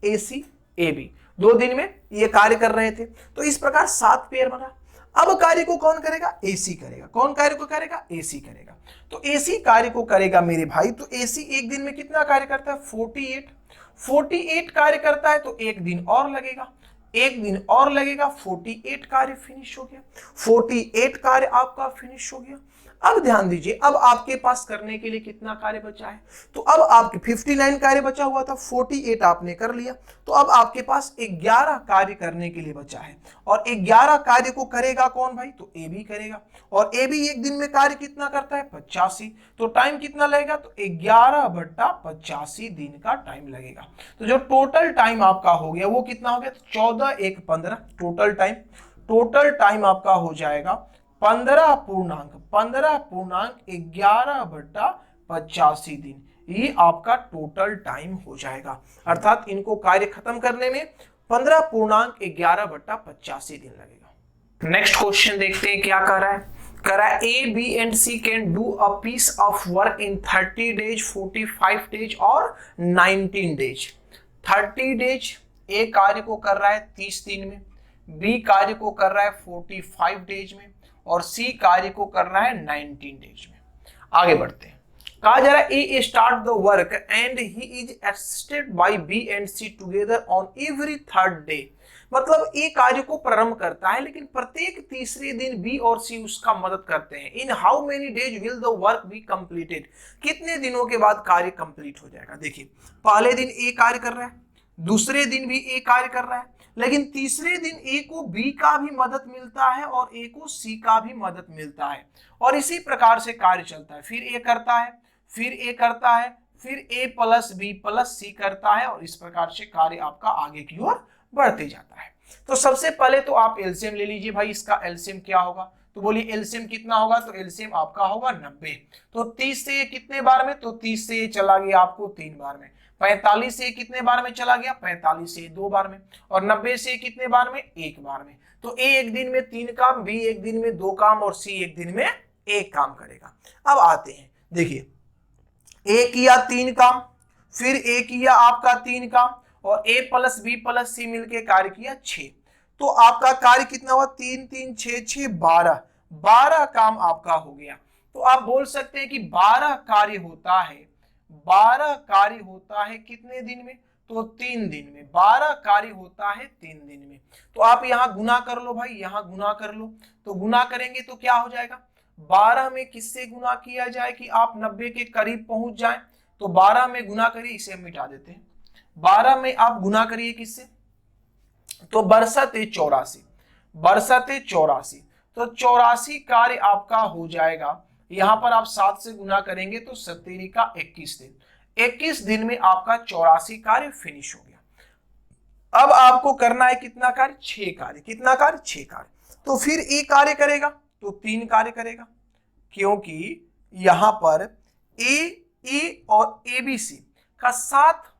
AC AB 2 दिन में ये कार्य कर रहे थे, तो इस प्रकार 7 पेयर बना। अब कार्य को कौन करेगा, AC करेगा। कौन कार्य को करेगा, AC करेगा। तो AC कार्य को करेगा मेरे भाई, तो AC एक दिन में कितना कार्य करता है 48 कार्य करता है, तो एक दिन और लगेगा, एक दिन और लगेगा, 48 कार्य फिनिश हो गया, 48 कार्य आपका फिनिश हो गया। अब ध्यान दीजिए, अब आपके पास करने के लिए कितना कार्य बचा है, तो अब आपके 59 कार्य बचा हुआ था, 48 आपने कर लिया, तो अब आपके पास 11 कार्य करने के लिए बचा है। और 11 कार्य को करेगा कौन भाई, तो AB करेगा। और AB एक दिन में कार्य कितना करता है 85, तो टाइम कितना लगेगा, तो 11/85 दिन का टाइम लगेगा। तो जो टोटल टाइम आपका हो गया वो कितना हो गया, तो 14 1 15 टोटल टाइम आपका हो जाएगा 15.11/85 दिन। ये आपका टोटल टाइम हो जाएगा, अर्थात इनको कार्य खत्म करने में 15.11/85 दिन लगेगा। नेक्स्ट क्वेश्चन देखते हैं क्या कर रहा है। कह रहा है A, B and C can do a piece of work in 30 days, 45 days और 19 days। 30 days A कार्य को कर रहा है 30 दिन में, B कार्य को कर रहा है 45 डेज में और C कार्य को कर रहा है 19 डेज में। आगे बढ़ते हैं। कहा जा रहा है A start the work and he is assisted by B and C together on every third day। मतलब ए कार्य को प्रारंभ करता है, लेकिन प्रत्येक तीसरे दिन बी और सी उसका मदद करते हैं। In how many days will the work be completed, कितने दिनों के बाद कार्य कंप्लीट हो जाएगा। देखिए पहले दिन ए कार्य कर रहा है, दूसरे दिन भी ए कार्य कर रहा है, लेकिन तीसरे दिन ए को बी का भी मदद मिलता है और ए को सी का भी मदद मिलता है, और इसी प्रकार से कार्य चलता है। फिर ए करता है, फिर ए करता है, फिर ए प्लस बी प्लस सी करता है, और इस प्रकार से कार्य आपका आगे की ओर बढ़ते जाता है। तो सबसे पहले तो आप एलसीएम ले लीजिए भाई, इसका एलसीएम क्या होगा, तो बोलिए एलसीएम कितना होगा, तो एलसीएम आपका होगा 90। तो 30 से ये कितने बार में, तो 30 से ये चला गया आपको 3 बार में, 45 से कितने बार में चला गया, 45 से 2 बार में, और 90 से कितने बार में, 1 बार में। तो ए एक दिन में 3 काम, बी एक दिन में 2 काम, और सी एक दिन में 1 काम करेगा। अब आते हैं, देखिए ए किया 3 काम, फिर ए किया आपका 3 काम, और ए प्लस बी प्लस सी मिलके कार्य किया 6। तो आपका कार्य कितना हुआ, 3 3 6 6 12 काम आपका हो गया। तो आप बोल सकते हैं कि 12 कार्य होता है, 12 कार्य होता है कितने दिन में, तो 3 दिन में। 12 कार्य होता है 3 दिन में। तो आप यहाँ गुना कर लो भाई, यहाँ गुना कर लो, तो गुना करेंगे तो क्या हो जाएगा, 12 में किससे गुना किया जाए कि आप 90 के करीब पहुंच जाएं, तो 12 में गुना करिए, इसे हम मिटा देते हैं। 12 में आप गुना करिए किससे, तो बरसते 84, बरसते 84, तो 84 कार्य आपका हो जाएगा। यहां पर आप 7 से गुना करेंगे तो 17 का 21 दिन, 21 दिन में आपका 84 कार्य फिनिश हो गया। अब आपको करना है कितना कार्य, 6 कार्य। कितना कार्य, 6 कार्य। तो फिर ए कार्य करेगा तो 3 कार्य करेगा, क्योंकि यहां पर ए और एबीसी का 7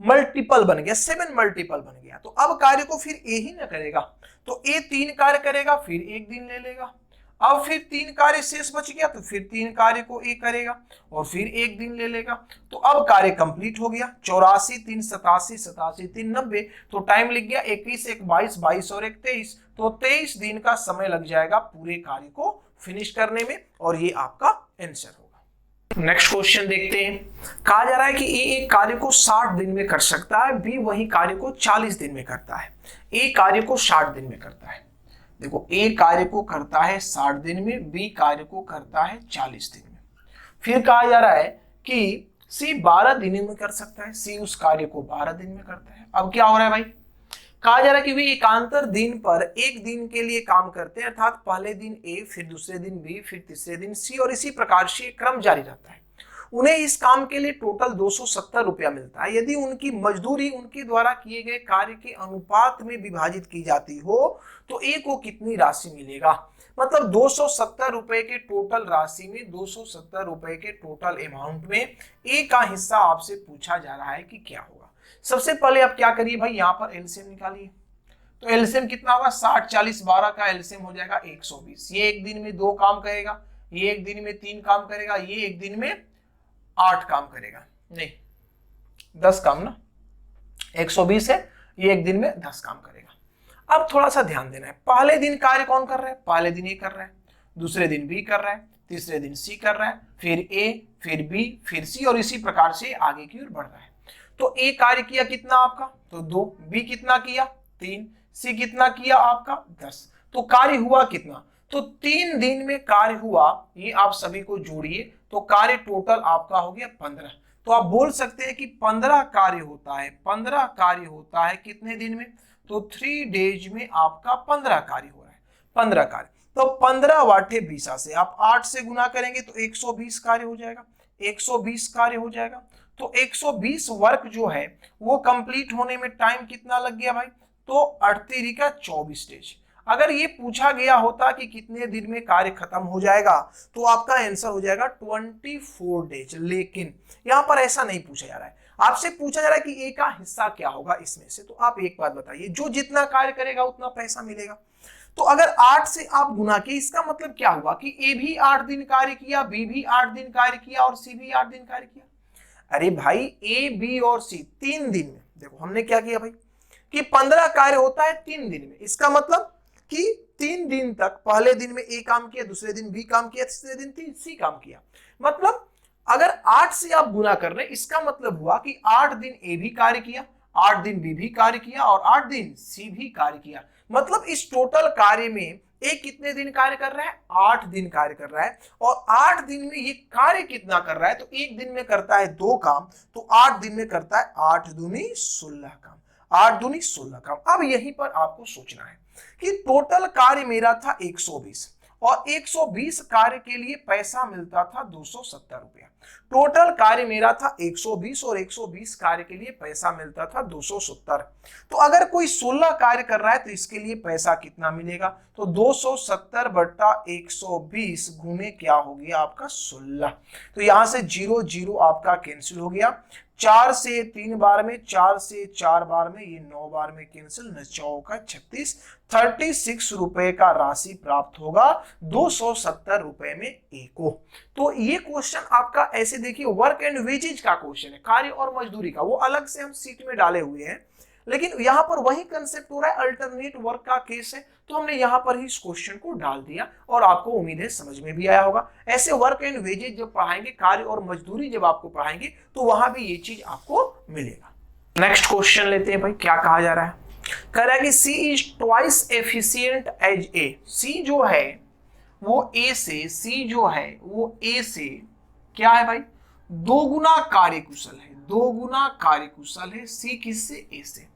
मल्टीपल बन गया, 7 मल्टीपल बन गया। तो अब कार्य को फिर ए ही ना करेगा, तो ए 3 कार्य करेगा, फिर 1 दिन ले लेगा। अब फिर 3 कार्य शेष बच गया, तो फिर 3 कार्य को ए करेगा और फिर 1 दिन ले लेगा। तो अब कार्य कंप्लीट हो गया। 84 3 87, 87 3 90, तो टाइम लिख गया 21 1 22, 22 और 1 23, तो 23 दिन का समय लग जाएगा पूरे कार्य को फिनिश करने में, और ये आपका आंसर होगा। नेक्स्ट क्वेश्चन देखते हैं। कहा जा रहा है कि ए एक कार्य को 60 दिन में कर सकता है, बी वही कार्य को 40 दिन में करता है। ए कार्य को 60 दिन में करता है, देखो ए कार्य को करता है 60 दिन में, बी कार्य को करता है 40 दिन में। फिर कहा जा रहा है कि सी 12 दिन में कर सकता है, सी उस कार्य को 12 दिन में करता है। अब क्या हो रहा है भाई, कहा जा रहा है कि वे एकांतर दिन पर 1 दिन के लिए काम करते हैं, अर्थात पहले दिन ए, फिर दूसरे दिन बी, फिर तीसरे दिन सी, और इसी प्रकार से क्रम जारी रहता है। उन्हें इस काम के लिए टोटल 270 रुपया मिलता है। यदि उनकी मजदूरी उनके द्वारा किए गए कार्य के अनुपात में विभाजित की जाती हो तो ए को कितनी राशि मिलेगा। मतलब 270 रुपए के टोटल राशि में, 270 रुपए के टोटल अमाउंट में ए का हिस्सा आपसे पूछा जा रहा है कि क्या होगा। सबसे पहले आप क्या करिए भाई, यहां पर एलसीएम निकालिए। तो एलसीएम कितना होगा, 60 40 12 का एलसीएम हो जाएगा 120। ये एक दिन में 2 काम करेगा, ये एक दिन में 3 काम करेगा, ये एक दिन में 8 काम करेगा, नहीं 10 काम ना, 120 है, ये एक दिन में 10 काम करेगा। अब थोड़ा सा ध्यान देना है, पहले दिन कार्य कौन कर रहा है, पहले दिन ए कर रहा है, दूसरे दिन बी कर रहा है, तीसरे दिन सी कर रहा है, फिर ए, फिर बी, फिर सी, और इसी प्रकार से आगे की ओर बढ़ रहा है। तो ए कार्य किया कितना आपका, तो 2, बी कितना किया 3, सी कितना किया आपका 10। तो कार्य हुआ कितना, तो 3 दिन में कार्य हुआ, ये आप सभी को जोड़िए, तो कार्य टोटल आपका हो गया 15। तो आप बोल सकते हैं कि 15 कार्य होता है, 15 कार्य होता है कितने दिन में, तो 3 डेज में आपका 15 कार्य हो रहा है, 15 कार्य। तो 15 वाटे 20 से आप 8 से गुना करेंगे तो 120 कार्य हो जाएगा, 120 कार्य हो जाएगा। तो 120 वर्क जो है वो कंप्लीट होने में टाइम कितना लग गया भाई, तो 38 का 24 डेज। अगर ये पूछा गया होता कि कितने दिन में कार्य खत्म हो जाएगा तो आपका आंसर हो जाएगा 24 डेज, लेकिन यहां पर ऐसा नहीं पूछा जा रहा है। आपसे पूछा जा रहा है कि ए का हिस्सा क्या होगा इसमें से। तो आप एक बात बताइए, जो जितना कार्य करेगा उतना पैसा मिलेगा। तो अगर 8 से आप गुना किए, इसका मतलब क्या हुआ कि ए भी 8 दिन कार्य किया, बी भी 8 दिन कार्य किया और सी भी 8 दिन कार्य किया। अरे भाई ए, बी और सी 3 दिन में, देखो हमने क्या किया भाई कि 15 कार्य होता है 3 दिन में। इसका मतलब कि 3 दिन तक, पहले दिन में ए काम किया, दूसरे दिन बी काम किया, तीसरे दिन सी काम किया। मतलब अगर 8 से आप गुना कर रहे हैं, इसका मतलब हुआ कि 8 दिन ए भी कार्य किया, 8 दिन बी भी कार्य किया और 8 दिन सी भी कार्य किया। मतलब इस टोटल कार्य में एक कितने दिन कार्य कर रहा है, 8 दिन कार्य कर रहा है। और 8 दिन में ये कार्य कितना कर रहा है, तो एक दिन में करता है 2 काम, तो 8 दिन में करता है 8 दूनी 16 काम, 8 दूनी 16 काम। अब यहीं पर आपको सोचना है कि टोटल कार्य मेरा था 120 और 120 कार्य के लिए पैसा मिलता था 270 रुपया। टोटल कार्य मेरा था 120 और 120 कार्य के लिए पैसा मिलता था 270। तो अगर कोई 16 कार्य कर रहा है तो इसके लिए पैसा कितना मिलेगा, तो 270 बट्टा 120 गुने क्या हो गया आपका 16। तो यहां से 0 0 आपका कैंसिल हो गया, 4 से 3 बार में, 4 से 4 बार में, ये 9 बार में कैंसिल, 9 का 36, 36 रुपए का राशि प्राप्त होगा 270 रुपए में ए को। तो ये क्वेश्चन आपका ऐसे देखिए वर्क एंड वेजेज का क्वेश्चन है, कार्य और मजदूरी का, वो अलग से हम सीट में डाले हुए हैं, लेकिन यहां पर वही कंसेप्ट हो रहा है, अल्टरनेट वर्क का केस है, तो हमने यहां पर ही इस क्वेश्चन को डाल दिया और आपको उम्मीद है समझ में भी आया होगा। ऐसे वर्क एंड वेजेज जब पढ़ाएंगे, कार्य और मजदूरी जब आपको पढ़ाएंगे, तो वहां भी ये चीज आपको मिलेगा। नेक्स्ट क्वेश्चन लेते हैं भाई, क्या कहा जा रहा है, कह रहा है कि C is twice efficient as A. C जो है वो ए से, सी जो है वो ए से क्या है भाई, 2 गुना कार्यकुशल है, 2 गुना कार्यकुशल है सी किससे, ए से।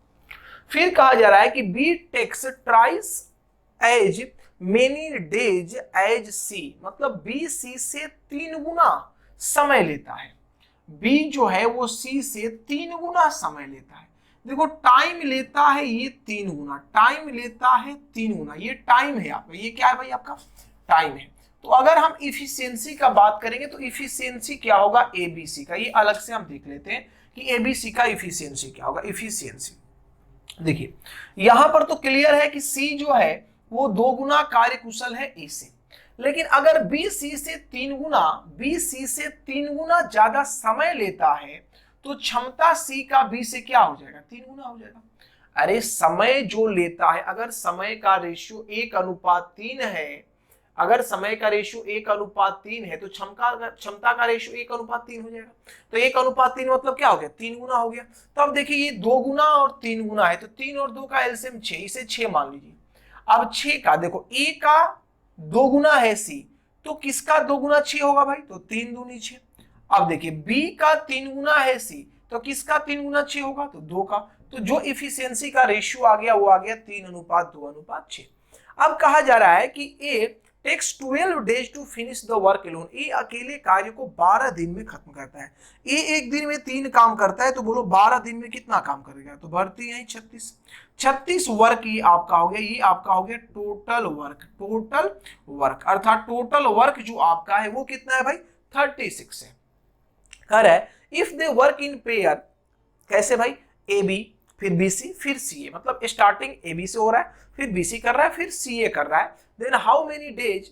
फिर कहा जा रहा है कि B takes ट्राइस as many days as सी, मतलब बी सी से 3 गुना समय लेता है। बी जो है वो सी से 3 गुना समय लेता है। देखो टाइम लेता है ये 3 गुना, टाइम लेता है 3 गुना, ये टाइम है आपका, ये क्या है भाई आपका टाइम है। तो अगर हम इफिशियंसी का बात करेंगे तो इफिशियंसी क्या होगा एबीसी का, ये अलग से हम देख लेते हैं कि एबीसी का इफिशियंसी क्या होगा। इफिशियंसी देखिए यहां पर तो क्लियर है कि सी जो है वो 2 गुना कार्यकुशल है ए से, लेकिन अगर बी सी से 3 गुना, बी सी से 3 गुना ज्यादा समय लेता है तो क्षमता सी का बी से क्या हो जाएगा, 3 गुना हो जाएगा। अरे समय जो लेता है, अगर समय का रेशियो 1:3 है, अगर समय का रेशियो 1:3 है तो क्षमता का रेशियो 1:3 हो जाएगा। तो 1:3 मतलब क्या हो गया, 3 गुना हो गया। तो अब देखिए ये 2 गुना और 3 गुना है, तो 3 और 2 का एलसीएम 6, इसे 6 मान लीजिए। अब 6 का देखो, ए का 2 गुना है सी, तो किसका 2 गुना 6 होगा भाई, तो 3 दूनी 6। अब देखिए बी का 3 गुना है सी, तो किसका 3 गुना 6 होगा, तो 2 का। तो जो इफिशियंसी का रेशियो आ गया वो आ गया 3:2:6। अब कहा जा रहा है कि A takes 12 days to finish the work alone. A अकेले कार्य को 12 दिन में खत्म करता है। ए एक दिन में 3 काम करता है, तो बोलो 12 दिन में कितना काम करेगा, तो बढ़ती है 36 वर्क ये आपका हो गया, ये आपका हो गया टोटल वर्क, टोटल वर्क अर्थात टोटल वर्क जो आपका है वो कितना है भाई, 36 है। कह रहा है if they work in pair, कैसे भाई, ए बी फिर बी सी फिर सी ए, मतलब स्टार्टिंग ए बी से हो रहा है, फिर बी सी कर रहा है, फिर सी ए कर रहा है, then how many days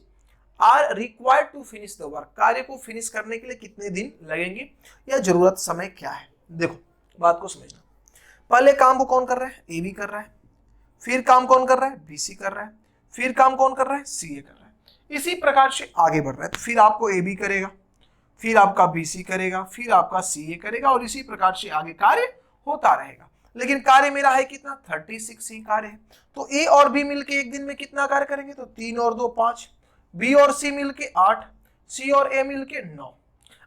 are required to finish the work, कार्य को फिनिश करने के लिए कितने दिन लगेंगे या जरूरत समय क्या है। देखो बात को समझना, पहले काम वो कौन कर रहा है, ए बी कर रहा है, फिर काम कौन कर रहा है, बी सी कर रहा है, फिर काम कौन कर रहा है, सी ए कर रहा है। इसी प्रकार से आगे बढ़ रहा है, तो फिर आपको ए बी करेगा, फिर आपका बी सी करेगा, फिर आपका सी ए करेगा, और इसी प्रकार से आगे कार्य होता रहेगा। लेकिन कार्य मेरा है कितना, 36 ही कार्य है। तो ए और बी मिलके एक दिन में कितना कार्य करेंगे, तो 3 और 2 5, बी और सी मिलके 8, सी और ए मिलके 9।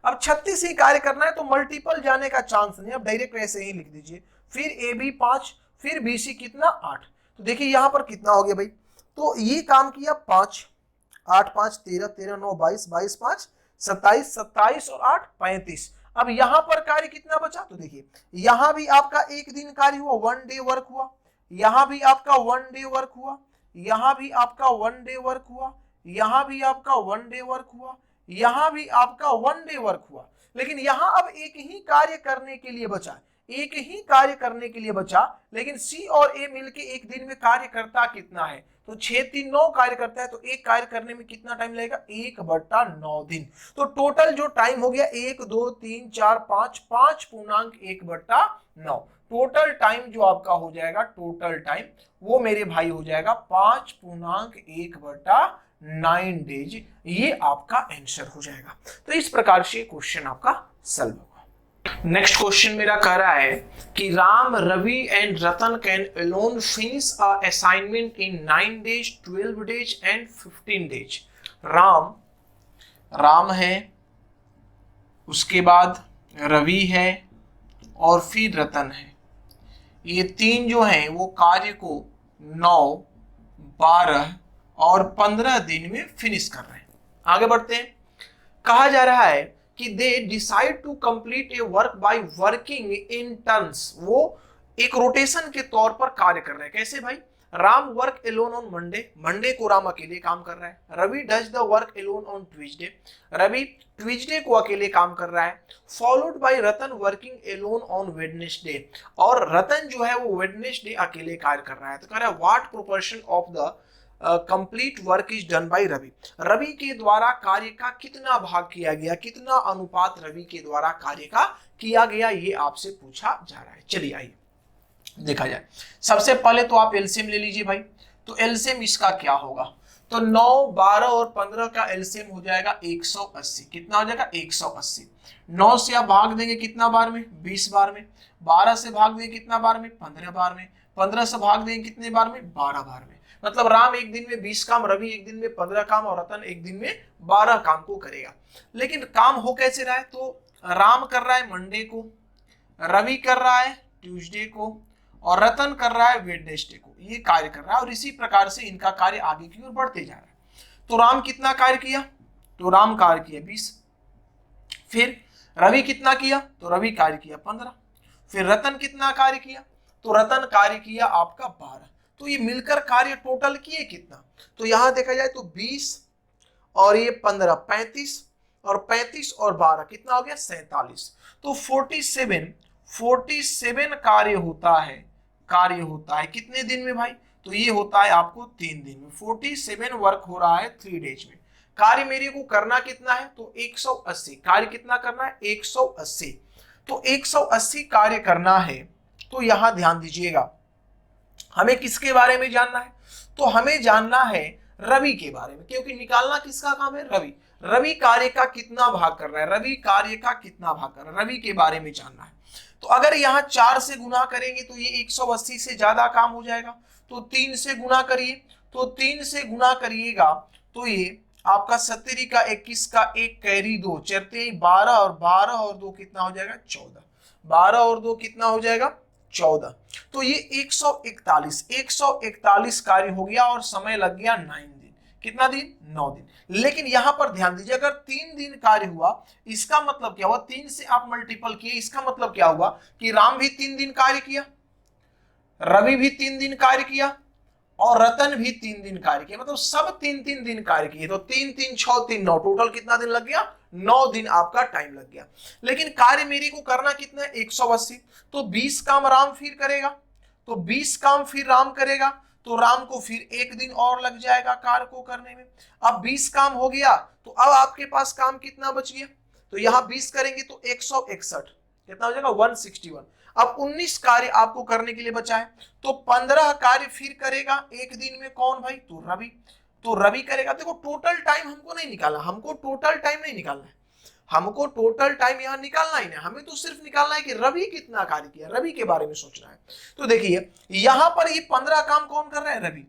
अब 36 ही कार्य करना है, तो मल्टीपल जाने का चांस नहीं, अब डायरेक्ट ऐसे ही लिख दीजिए, फिर ए बी 5, फिर बी सी कितना 8। तो देखिए यहां पर कितना हो गया भाई, तो ये काम किया 5, 8 5 13, 13 9 22, 22 5 27, 27 और 8 35। अब यहां पर कार्य कितना बचा, तो देखिए यहां भी आपका एक दिन कार्य हुआ, 1 डे वर्क हुआ, यहां भी आपका 1 डे वर्क हुआ, यहां भी आपका 1 डे वर्क हुआ, यहां भी आपका 1 डे वर्क हुआ, यहां भी आपका 1 डे वर्क हुआ। लेकिन यहां अब एक ही कार्य करने के लिए बचा, एक ही कार्य करने के लिए बचा, लेकिन सी और ए मिलके एक दिन में कार्य करता कितना है, तो 6 3 9 कार्य करता है, तो एक कार्य करने में कितना टाइम लगेगा, 1/9 दिन। तो टोटल जो टाइम हो गया 1 2 3 4 5, 5.1/9। टोटल टाइम जो आपका हो जाएगा, टोटल टाइम वो मेरे भाई हो जाएगा 5.1/9 डेज। ये आपका आंसर हो जाएगा। तो इस प्रकार से क्वेश्चन आपका सॉल्व होगा। नेक्स्ट क्वेश्चन मेरा कह रहा है कि Ram, Ravi and Ratan can alone finish a assignment in 9 days, 12 days and 15 days। Ram है, उसके बाद रवि है और फिर रतन है। ये तीन जो हैं वो कार्य को 9, 12 और 15 दिन में फिनिश कर रहे हैं। आगे बढ़ते हैं। कहा जा रहा है कि they decide to complete a work by working in turns. वो एक रोटेशन के तौर पर कार्य कर रहे हैं। कैसे भाई? Ram work alone on Monday, Monday को राम अकेले काम कर रहा है। Ravi does the work alone on Tuesday, Ravi Tuesday को अकेले काम कर रहा है। Followed by Ratan working alone on Wednesday, और रतन जो है वो वेडनेसडे अकेले कार्य कर रहा है। तो कह रहा है what proportion of the complete work is done by Ravi. Ravi के द्वारा कार्य का कितना भाग किया गया, कितना अनुपात रवि के द्वारा कार्य का किया गया, ये आपसे पूछा जा रहा है। चलिए आइए देखा जाए। सबसे पहले तो आप एलसीएम ले लीजिए भाई। तो एलसीएम इसका क्या होगा? तो 9, 12 और 15 का एलसीएम हो जाएगा 180। कितना हो जाएगा? 180। 9 से आप भाग देंगे कितना बार में? 20 बार में। 12 से भाग देंगे कितना बार में? 15 बार में। 15 से भाग देंगे कितने बार में? 12 बार में। मतलब राम एक दिन में 20 काम, रवि एक दिन में 15 काम और रतन एक दिन में 12 काम को करेगा। लेकिन काम हो कैसे रहा है? तो राम कर रहा है मंडे को, रवि कर रहा है ट्यूसडे को और रतन कर रहा है वेडनेसडे को। ये कार्य कर रहा है और इसी प्रकार से इनका कार्य आगे की ओर बढ़ते जा रहा है। तो राम कितना कार्य किया? तो राम कार्य किया 20। फिर रवि कितना किया? तो रवि कार्य किया 15। फिर रतन कितना कार्य किया? तो रतन कार्य किया आपका 12। तो ये मिलकर कार्य टोटल किए कितना? तो यहां देखा जाए तो 20 और ये 15, 35 और 35 और 12 कितना हो गया? 47। तो 47 कार्य होता है कितने दिन में भाई? तो ये होता है आपको 3 दिन में। 47 वर्क हो रहा है 3 डेज में। कार्य मेरे को करना कितना है? तो 180। कार्य कितना करना है? 180। तो 180 कार्य करना है। तो यहां ध्यान दीजिएगा, हमें किसके बारे में जानना है? तो हमें जानना है रवि के बारे में, क्योंकि निकालना किसका काम है? रवि। रवि कार्य का कितना भाग कर रहा है? रवि कार्य का कितना भाग कर रहा है? रवि के बारे में जानना है। तो अगर यहाँ 4 से गुना करेंगे तो ये 180 से ज्यादा काम हो जाएगा। तो 3 से गुना करिए, तो 3 से गुना करिएगा तो ये आपका 70 का 21 का 1 कैरी 2 चरते 12 और 12 और 2 कितना हो जाएगा? 14। 12 और 2 कितना हो जाएगा? 14। तो ये 141 कार्य हो गया और समय लग गया 9 दिन। कितना दिन? 9 दिन। लेकिन यहां पर ध्यान दीजिए, अगर 3 दिन कार्य हुआ, इसका मतलब क्या हुआ? 3 से आप मल्टीपल किए, इसका मतलब क्या हुआ कि राम भी 3 दिन कार्य किया, रवि भी 3 दिन कार्य किया और रतन भी 3 दिन कार्य किया। मतलब सब 3-3 दिन कार्य किए। तो 3 3 6 3 9, टोटल कितना दिन लग गया? 9 दिन आपका टाइम लग गया। लेकिन कार्य मेरे को करना कितना है? 180। तो 20 काम राम फिर करेगा, तो 20 काम फिर राम करेगा, तो राम को फिर 1 दिन और लग जाएगा कार्य को करने में। अब 20 काम हो गया, तो अब आपके पास काम कितना बच गया? तो यहां 20 करेंगे तो 161, कितना हो जाएगा? 161। अब 19 कार्य आपको करने के लिए बचा है। तो 15 कार्य फिर करेगा एक दिन में। कौन भाई? तो रवि। तो रवि करेगा। देखो टोटल टाइम हमको नहीं निकालना, हमको टोटल टाइम नहीं निकालना है, हमको टोटल टाइम यहाँ निकालना ही नहीं, हमें तो सिर्फ निकालना है कि रवि कितना कार्य किया, रवि के बारे में सोचना है। तो देखिए यहां पर ये 15 काम कौन कर रहा है? रवि।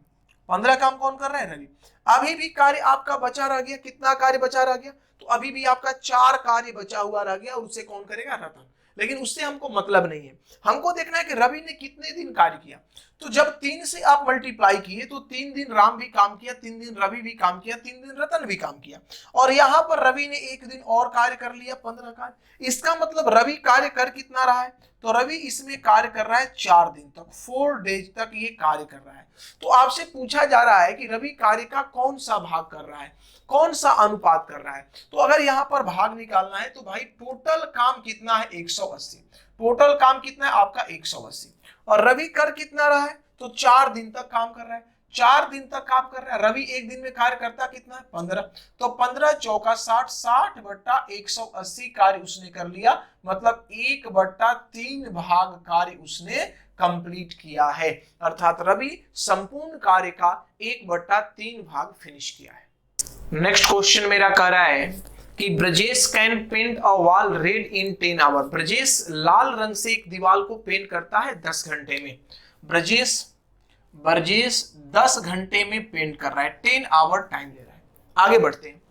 15 काम कौन कर रहा है? रवि। अभी भी कार्य आपका बचा रह गया। कितना कार्य बचा रह गया? तो अभी भी आपका 4 कार्य बचा हुआ रह गया, उससे कौन करेगा? रतन। लेकिन उससे हमको मतलब नहीं है, हमको देखना है कि रवि ने कितने दिन कार्य किया। तो जब 3 से आप मल्टीप्लाई किए तो 3 दिन राम भी काम किया, 3 दिन रवि भी काम किया, 3 दिन रतन भी काम किया, और यहां पर रवि ने 1 दिन और कार्य कर लिया, 15 कार्य। इसका मतलब रवि कार्य कर कितना रहा है? तो रवि इसमें कार्य कर रहा है 4 दिन तक, 4 डेज तक ये कार्य कर रहा है। तो आपसे पूछा जा रहा है कि रवि कार्य का कौन सा भाग कर रहा है, कौन सा अनुपात कर रहा है। तो अगर यहां पर भाग निकालना है तो भाई टोटल काम कितना है? 180। टोटल काम कितना है आपका? 180। और रवि कर कितना रहा है? तो 4 दिन तक काम कर रहा है, 4 दिन तक काम कर रहा है। रवि एक दिन में कार्य करता कितना है? 15। तो 15 चौका 60, 60/180 कार्य उसने कर लिया। मतलब 1/3 भाग कार्य उसने कंप्लीट किया है। अर्थात रवि संपूर्ण कार्य का 1/3 भाग फिनिश किया है। नेक्स्ट क्वेश्चन मेरा कह रहा है कि Brajesh can paint a wall red in 10 hour. Brajesh लाल रंग से एक दीवार को पेंट करता है 10 घंटे में। ब्रजेश 10 घंटे में पेंट कर रहा है, 10 आवर टाइम ले रहा है। आगे बढ़ते हैं।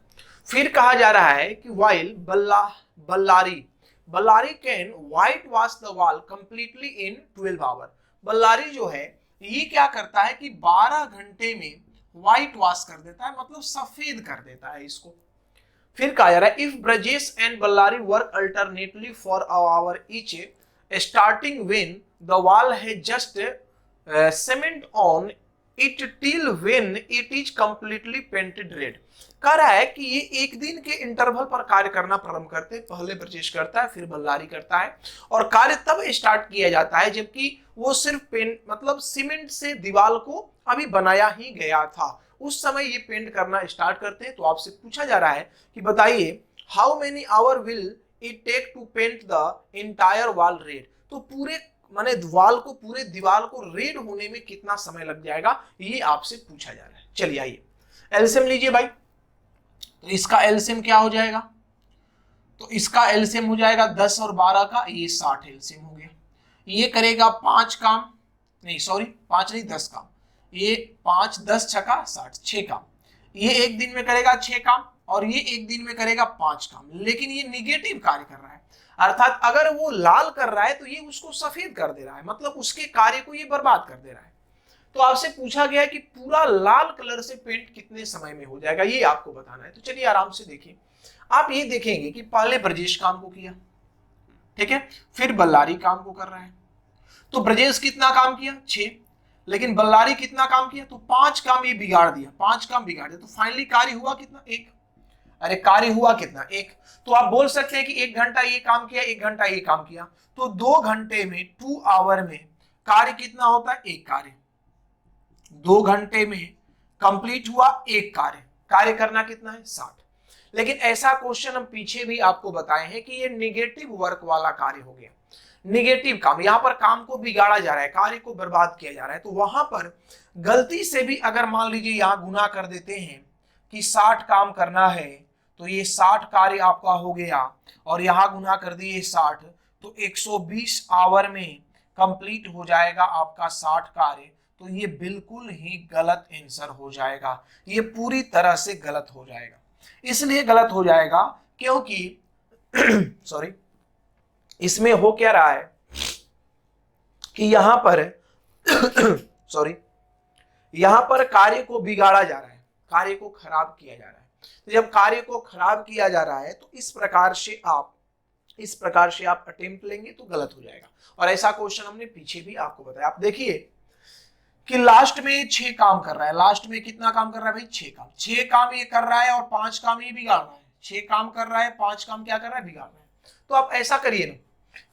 फिर कहा जा रहा है कि while Ballari can white wash the wall completely in 12 hour. Ballari जो है ये क्या करता है कि 12 घंटे में व्हाइट वॉश कर देता है, मतलब सफेद कर देता है इसको। फिर कहा जा रहा है if Brajesh and Ballari work alternately for a hour each starting when the wall has just cement on it till when it is completely painted red. कह रहा है कि ये एक दिन के इंटरवल पर कार्य करना प्रारंभ करते हैं। पहले ब्रजेश करता है, फिर बल्लारी करता है, और कार्य तब स्टार्ट किया जाता है जबकि वो सिर्फ पेंट मतलब सीमेंट से दीवार को अभी बनाया ही गया था, उस समय ये पेंट करना स्टार्ट करते हैं। तो आपसे पूछा जा रहा है कि बताइए how many hour will it take to paint the entire wall red. तो पूरे माने पूरे दीवार को रेड होने में कितना समय लग जाएगा, ये आपसे पूछा जा रहा है। चलिए आइए एलसीएम लीजिए भाई। तो इसका एलसीएम क्या हो जाएगा, तो इसका एलसीएम हो जाएगा 10 और 12 का, ये 60 एलसीएम हो गया। ये करेगा 5 काम, नहीं सॉरी 5 नहीं 10 काम, ये 5 10 छका 60, 6 काम। ये एक दिन में करेगा 6 काम और ये एक दिन में करेगा 5 काम, लेकिन ये निगेटिव कार्य कर रहा है। अर्थात अगर वो लाल कर रहा है तो ये उसको सफेद कर दे रहा है, मतलब उसके कार्य को ये बर्बाद कर दे रहा है। तो आपसे पूछा गया है कि पूरा लाल कलर से पेंट कितने समय में हो जाएगा, ये आपको बताना है। तो चलिए आराम से देखिए। आप ये देखेंगे कि पहले ब्रजेश काम को किया, ठीक है, फिर बल्लारी काम को कर रहा है। तो ब्रजेश कितना काम किया 6, लेकिन बल्लारी कितना काम किया, तो 5 काम ये बिगाड़ दिया, 5 काम बिगाड़ दिया। तो फाइनली कार्य हुआ कितना 1। अरे कार्य हुआ कितना 1। तो आप बोल सकते हैं कि 1 घंटा ये काम किया, 1 घंटा ये काम किया। तो 2 घंटे में 2 आवर में कार्य कितना होता है 1 कार्य। 2 घंटे में कंप्लीट हुआ 1 कार्य। कार्य करना कितना है 60। लेकिन ऐसा क्वेश्चन हम पीछे भी आपको बताए हैं कि ये निगेटिव वर्क वाला कार्य हो गया, निगेटिव काम। यहां पर काम को बिगाड़ा जा रहा है, कार्य को बर्बाद किया जा रहा है। तो वहां पर गलती से भी अगर मान लीजिए यहां गुना कर देते हैं कि 60 काम करना है, तो ये 60 कार्य आपका हो गया, और यहां गुना कर दिए 60, तो 120 आवर में कंप्लीट हो जाएगा आपका 60 कार्य। तो ये बिल्कुल ही गलत आंसर हो जाएगा, ये पूरी तरह से गलत हो जाएगा। इसलिए गलत हो जाएगा क्योंकि सॉरी, इसमें हो क्या रहा है कि यहां पर सॉरी, यहां पर कार्य को बिगाड़ा जा रहा है, कार्य को खराब किया जा रहा है। तो जब कार्य को खराब किया जा रहा है तो इस प्रकार से आप अटेम्प्ट लेंगे तो गलत हो जाएगा। और ऐसा क्वेश्चन हमने पीछे भी आपको बताया। आप देखिए कि लास्ट में 6 काम कर रहा है, लास्ट में कितना काम कर रहा है भाई 6 काम ये कर रहा है, और 5 काम ये बिगाड़ रहा है। 6 काम कर रहा है, 5 काम क्या कर रहा है बिगाड़ रहा है। तो आप ऐसा करिए ना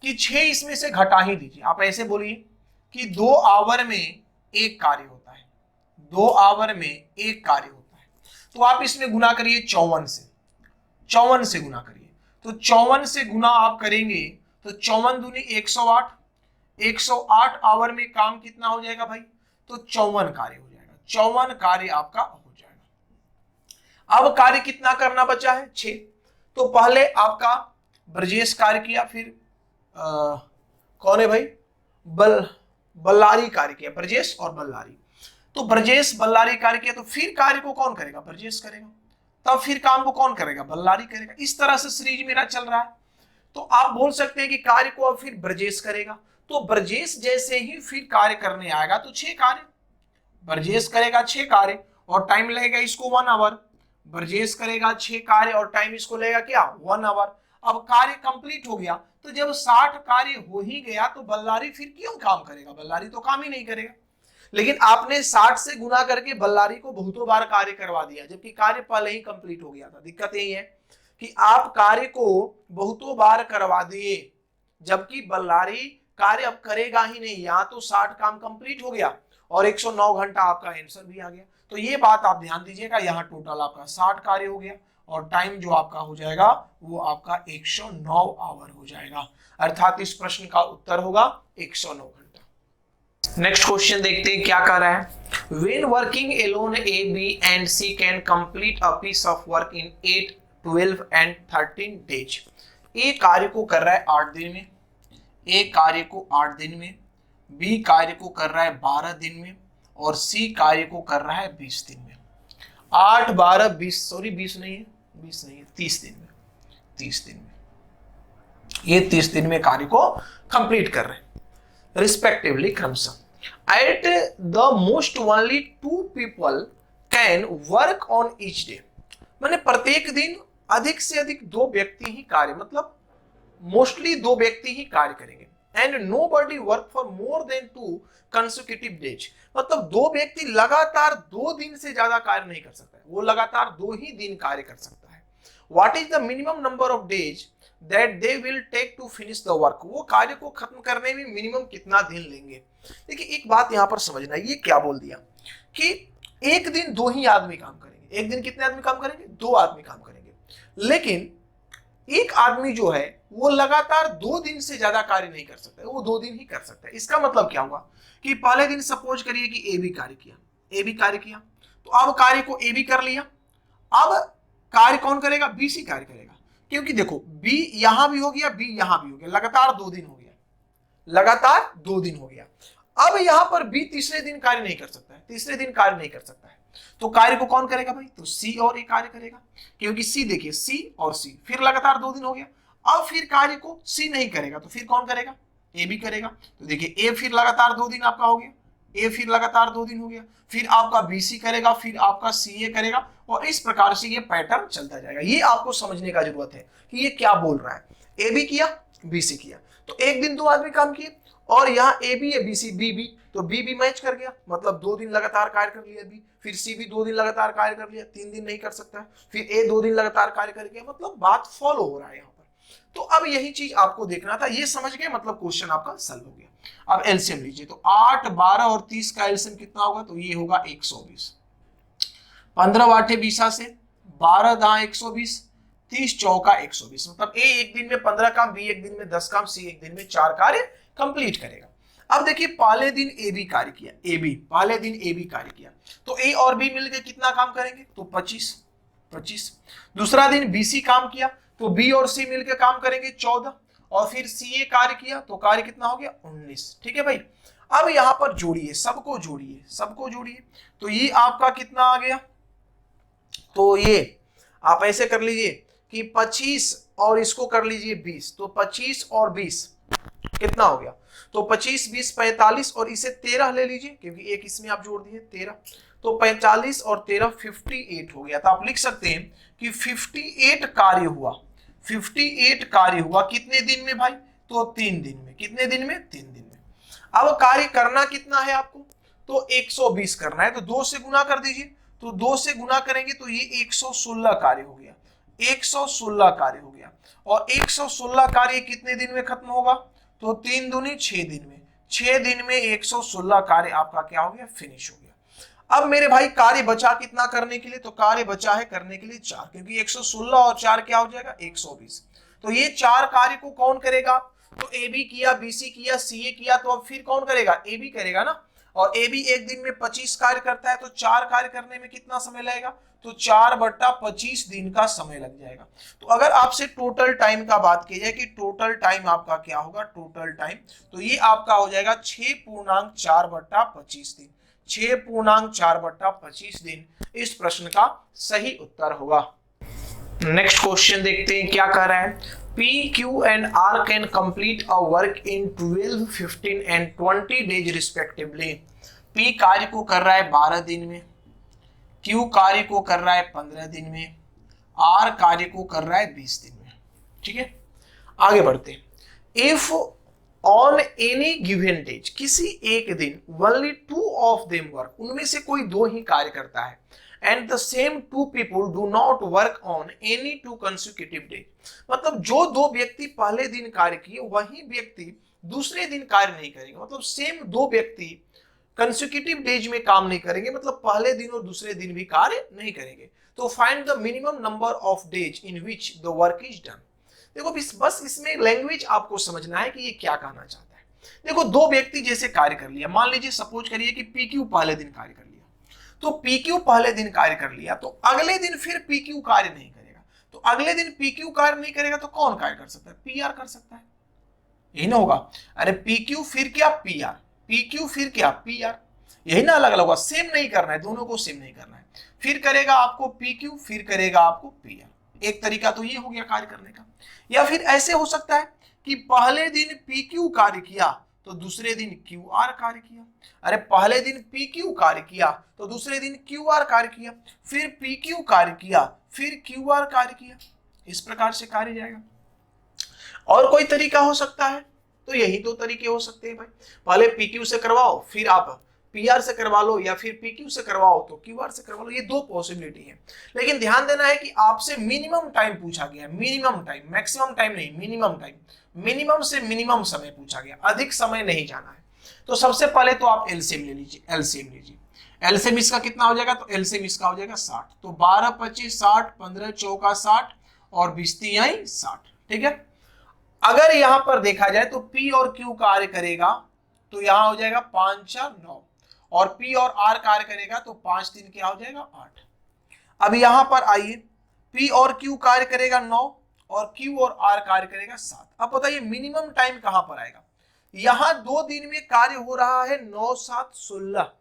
कि 6 इसमें से घटा ही दीजिए। आप ऐसे बोलिए कि 2 आवर में 1 कार्य होता है, 2 आवर में 1 कार्य होता है। तो आप इसमें गुना करिए 54 से गुना करिए। तो 54 से गुना आप करेंगे तो 54 दूनी 108, 108 आवर में काम कितना हो जाएगा भाई, तो 54 कार्य हो जाएगा। 54 कार्य आपका हो जाएगा। अब कार्य कितना करना बचा है 6। तो पहले आपका ब्रजेश कार्य किया, फिर कौन है भाई बल्लारी कार्य किया, ब्रजेश और बल्लारी। तो ब्रजेश बल्लारी कार्य किया, तो फिर कार्य को कौन करेगा ब्रजेश करेगा, तब फिर काम को कौन करेगा बल्लारी करेगा। इस तरह से सीरीज मेरा चल रहा है। तो आप बोल सकते हैं कि कार्य को अब फिर ब्रजेश करेगा। तो ब्रजेश जैसे ही फिर कार्य करने आएगा तो 6 कार्य ब्रजेश करेगा, 6 कार्य, और टाइम लगेगा इसको 1 आवर। ब्रजेश करेगा 6 कार्य और टाइम इसको लगेगा क्या 1 आवर। अब कार्य कंप्लीट हो गया। तो जब 60 कार्य हो ही गया तो बल्लारी फिर क्यों काम करेगा, बल्लारी तो काम ही नहीं करेगा। लेकिन आपने 60 से गुना करके बल्लारी को बहुतों बार कार्य करवा दिया, जबकि कार्य पहले ही कंप्लीट हो गया था। दिक्कत यही है कि आप कार्य को बहुतों बार करवा दिए, जबकि बल्लारी कार्य अब करेगा ही नहीं। यहाँ तो 60 काम कंप्लीट हो गया और 109 घंटा आपका आंसर भी आ गया। तो ये बात आप ध्यान दीजिएगा, यहाँ टोटल आपका 60 कार्य हो गया और टाइम जो आपका हो जाएगा वो आपका 109 आवर हो जाएगा। अर्थात इस प्रश्न का उत्तर होगा 109 घंटा। नेक्स्ट क्वेश्चन देखते हैं क्या कह रहा है। When working alone, A, B and C can complete a piece of work in 8 12 and 13 days. A कार्य को कर रहा है 8 दिन में, ए कार्य को 8 दिन में, बी कार्य को कर रहा है 12 दिन में और सी कार्य को कर रहा है 20 दिन में। 8 12 20, सॉरी 20 नहीं है, 20 नहीं है, 30 दिन में, 30 दिन में ये 30 दिन में कार्य को कंप्लीट कर रहे हैं रिस्पेक्टिवली क्रमशः। At the most only 2 people can work on each day, माने प्रत्येक दिन अधिक से अधिक 2 व्यक्ति ही कार्य, मतलब मोस्टली 2 व्यक्ति ही कार्य करेंगे। And nobody work for more than 2 consecutive days, मतलब 2 व्यक्ति लगातार 2 दिन से ज्यादा कार्य नहीं कर सकता है, वो लगातार 2 ही दिन कार्य कर सकता है। What is the minimum number of days that they will take to finish the work, वो कार्य को खत्म करने में मिनिमम कितना दिन लेंगे। देखिए एक बात यहां पर समझना, ये क्या बोल दिया कि एक दिन 2 ही आदमी काम करेंगे। एक दिन कितने आदमी काम करेंगे? 2 आदमी काम करेंगे, लेकिन एक आदमी जो है वो लगातार 2 दिन से ज्यादा कार्य नहीं कर सकता है, वो 2 दिन ही कर सकता है। इसका मतलब क्या हुआ कि पहले दिन सपोज करिए कि ए बी कार्य किया, ए बी कार्य किया, तो अब कार्य को ए बी कर लिया, अब कार्य कौन करेगा? बी सी कार्य करेगा, क्योंकि देखो बी यहां भी हो गया, बी यहां भी हो गया, लगातार 2 दिन हो गया, लगातार 2 दिन हो गया। अब यहां पर बी तीसरे दिन कार्य नहीं कर सकता है, तीसरे दिन कार्य नहीं कर सकता है, तो कार्य को कौन करेगा भाई? तो सी और ए कार्य करेगा, क्योंकि सी देखिए सी और सी, फिर लगातार 2 दिन हो गया। अब फिर कार्य को सी नहीं करेगा तो फिर कौन करेगा? ए भी करेगा। तो देखिए ए फिर लगातार 2 दिन आपका हो गया, ए फिर लगातार 2 दिन हो गया, फिर आपका बी सी करेगा, फिर आपका सी ए करेगा, और इस प्रकार से ये पैटर्न चलता जाएगा। ये आपको समझने का जरूरत है कि ये क्या बोल रहा है। ए बी किया, बी सी किया, तो एक दिन 2 आदमी काम किए, और यहाँ ए बी है, बी सी बी बी, तो बी भी मैच कर गया, मतलब 2 दिन लगातार कार्य कर लिया बी, फिर सी भी 2 दिन लगातार कार्य कर लिया, 3 दिन नहीं कर सकता है, फिर ए 2 दिन लगातार कार्य कर गया, मतलब बात फॉलो हो रहा है यहाँ पर। तो अब यही चीज आपको देखना था, ये समझ गए, मतलब क्वेश्चन आपका सॉल्व हो गया। अब एलसीएम लीजिए, तो 8 12 और 30 का एलसीएम कितना होगा? तो ये होगा 120। 15 8 20 से 12 दां 120, 30 चौका 120, मतलब ए एक दिन में 15 काम, बी एक दिन में 10 काम, सी एक दिन में 4 कार्य कंप्लीट करेगा। अब देखिए पहले दिन ए बी कार्य किया, ए बी पहले दिन ए बी कार्य किया, तो ए और बी मिलकर कितना काम करेंगे? तो 25। दूसरा दिन बी सी काम किया, तो बी और सी मिलकर काम करेंगे 14, और फिर सी ए कार्य किया, तो कार्य कितना हो गया? 19। ठीक है भाई, अब यहां पर जोड़िए, सबको जोड़िए, सबको जोड़िए, तो ये आपका कितना आ गया? तो ये आप ऐसे कर लीजिए कि 25 और इसको कर लीजिए 20, तो 25 और 20 कितना हो गया? तो 25 20 45, और इसे 13 ले लीजिए, क्योंकि एक इसमें आप जोड़ दिए 13, तो 45 और 13 58 हो गया। तो आप लिख सकते हैं कि 58 कार्य हुआ, 58 कार्य हुआ कितने दिन में भाई? तो 3 दिन में। कितने दिन में? 3 दिन में। अब कार्य करना कितना है आपको? तो 120 करना है, तो 2 से गुना कर दीजिए, तो 2 से गुना करेंगे तो ये 116 कार्य हो गया, 116 कार्य हो गया। और 116 कार्य कितने दिन में खत्म होगा? तो 3 दूनी 6 दिन में, 6 दिन में 116 कार्य आपका क्या हो गया? फिनिश हो गया। अब मेरे भाई कार्य बचा कितना करने के लिए? तो कार्य बचा है करने के लिए 4, क्योंकि 116 और 4 क्या हो जाएगा? 120। तो ये 4 कार्य को कौन करेगा? तो ए बी किया, बी सी किया, सी ए किया, तो अब फिर कौन करेगा? ए बी करेगा ना। और ए बी एक दिन में 25 कार्य करता है, तो 4 कार्य करने में कितना समय लगेगा? तो 4/25 दिन का समय लग जाएगा। तो अगर आपसे टोटल टाइम का बात की जाए कि टोटल टाइम आपका क्या होगा, टोटल टाइम, तो ये आपका हो जाएगा 6.4/25 दिन, 6.4/25 दिन इस प्रश्न का सही उत्तर होगा। नेक्स्ट क्वेश्चन देखते हैं क्या कह रहा है। P, Q and R can complete a work in 12, 15 and 20 days respectively. P कार्य को कर रहा है 12 दिन में, Q कार्य को कर रहा है 15 दिन में, R कार्य को कर रहा है 20 दिन में। ठीक है, आगे बढ़ते हैं। If on any given day, किसी एक दिन only 2 of them work, उनमें से कोई 2 ही कार्य करता है, and the same 2 people do not work on any 2 consecutive days, मतलब जो 2 व्यक्ति पहले दिन कार्य किए वही व्यक्ति दूसरे दिन कार्य नहीं करेंगे, मतलब सेम 2 व्यक्ति कंसेक्यूटिव डेज में काम नहीं करेंगे, मतलब पहले दिन और दूसरे दिन भी कार्य नहीं करेंगे। तो find the minimum number of days in which the work is done. देखो बस इसमें लैंग्वेज आपको समझना है कि ये क्या कहना चाहता है। देखो 2 व्यक्ति जैसे कार्य कर लिया, मान लीजिए सपोज करिए कि पी क्यू पहले दिन कार्य कर लिया, तो पी क्यू पहले दिन कार्य कर लिया, तो अगले दिन फिर पी क्यू कार्य नहीं करेगा, तो अगले दिन पी क्यू कार्य नहीं करेगा तो कौन कार्य कर सकता है? पी आर कर सकता है, यही ना होगा। अरे पी क्यू फिर क्या पी आर, पी क्यू फिर क्या पी आर, यही ना अलग अलग होगा, सेम नहीं करना है, दोनों को सेम नहीं करना है। फिर करेगा आपको पी क्यू, फिर करेगा आपको पी आर। एक तरीका तो ये हो गया कार्य करने का। या फिर ऐसे हो सकता है कि पहले दिन पी क्यू कार्य किया तो दूसरे दिन क्यू आर कार्य किया। अरे पहले दिन पी क्यू कार्य किया तो दूसरे दिन क्यू आर कार्य किया, फिर पी क्यू कार्य किया, फिर क्यू आर कार्य किया। इस प्रकार से कार्य जाएगा। और कोई तरीका हो सकता है? तो यही दो तरीके हो सकते हैं भाई। पहले पी क्यू से करवाओ, फिर आप पी आर से करवा लो, या फिर पी क्यू से करवाओ तो क्यू आर से करवा लो। ये दो पॉसिबिलिटी है। लेकिन ध्यान देना है कि आपसे मिनिमम टाइम पूछा गया, मिनिमम टाइम, मैक्सिमम टाइम नहीं, मिनिमम टाइम, मिनिमम से मिनिमम समय पूछा गया, अधिक समय नहीं जाना है। तो सबसे पहले तो आप एलसीएम ले लीजिए, एलसीएम लीजिए। एलसीएम इसका कितना हो जाएगा? तो एलसीएम इसका हो जाएगा 60। तो 12 25 60, 15 चौका 60 और 20 तिहाई 60। ठीक है। अगर यहां पर देखा जाए तो P और Q कार्य करेगा तो यहां हो जाएगा 5 4 9, और P और R कार्य करेगा तो 5 3 क्या हो जाएगा 8। अब यहां पर आइए, P और Q कार्य करेगा 9 और Q और R कार्य करेगा 7। अब बताइए मिनिमम टाइम कहां पर आएगा? यहां 2 दिन में कार्य हो रहा है 9 7 16,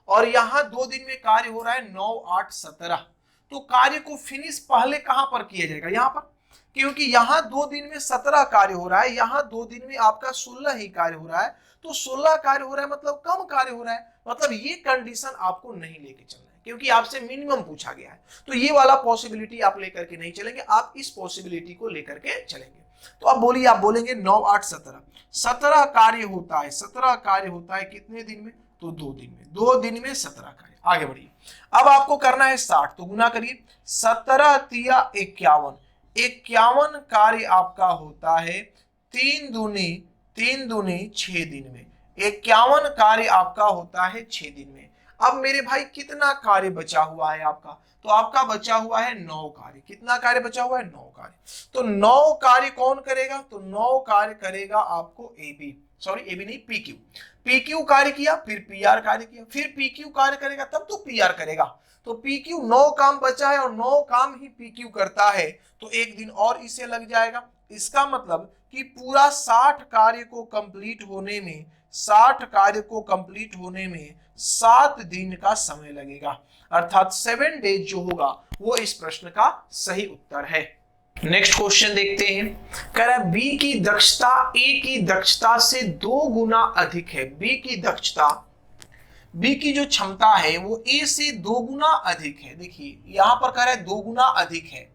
और यहां 2 दिन में कार्य हो रहा है 9 8 17। तो कार्य को फिनिश पहले कहां पर किया जाएगा? यहां पर, क्योंकि यहां 2 दिन में 17 कार्य हो रहा है, यहां 2 दिन में आपका 16 ही कार्य हो रहा है। तो 16 कार्य हो रहा है मतलब कम कार्य हो रहा है, मतलब ये कंडीशन आपको नहीं लेके चलना है, क्योंकि आपसे मिनिमम पूछा गया है। तो ये वाला पॉसिबिलिटी आप लेकर के नहीं चलेंगे, आप इस पॉसिबिलिटी को लेकर के चलेंगे। तो अब बोलिए, आप बोलेंगे 9 8 17, 17 कार्य होता है, 17 कार्य होता है कितने दिन में? तो 2 दिन में, 2 दिन में 17 कार्य। आगे बढ़िए। अब आपको करना है 60, तो गुना करिए, 17 तिया 51, 51 कार्य आपका होता है 3 दूनी 6 दिन में। 51 कार्य आपका होता है 6 दिन में। अब मेरे भाई कितना कार्य बचा हुआ है आपका? तो आपका बचा हुआ है 9 कार्य। कितना कार्य बचा हुआ है? 9 कार्य। तो 9 कार्य कौन करेगा? तो 9 कार्य करेगा आपको एबी, सॉरी एबी नहीं, पीक्यू। पीक्यू कार्य किया, फिर पीआर कार्य किया, फिर पीक्यू कार्य करेगा तब तो पीआर करेगा। तो पीक्यू 9 काम बचा है और 9 काम ही पीक्यू करता है, तो एक दिन और इसे लग जाएगा। इसका मतलब कि पूरा 60 कार्य को कंप्लीट होने में, 60 कार्य को कंप्लीट होने में 7 दिन का समय लगेगा, अर्थात 7 डेज जो होगा वो इस प्रश्न का सही उत्तर है। नेक्स्ट क्वेश्चन देखते हैं। कह रहा है बी की दक्षता ए की दक्षता से 2 गुना अधिक है। बी की दक्षता, बी की जो क्षमता है वो ए से 2 गुना अधिक है। देखिए यहां पर कह रहा है 2 गुना अधिक है,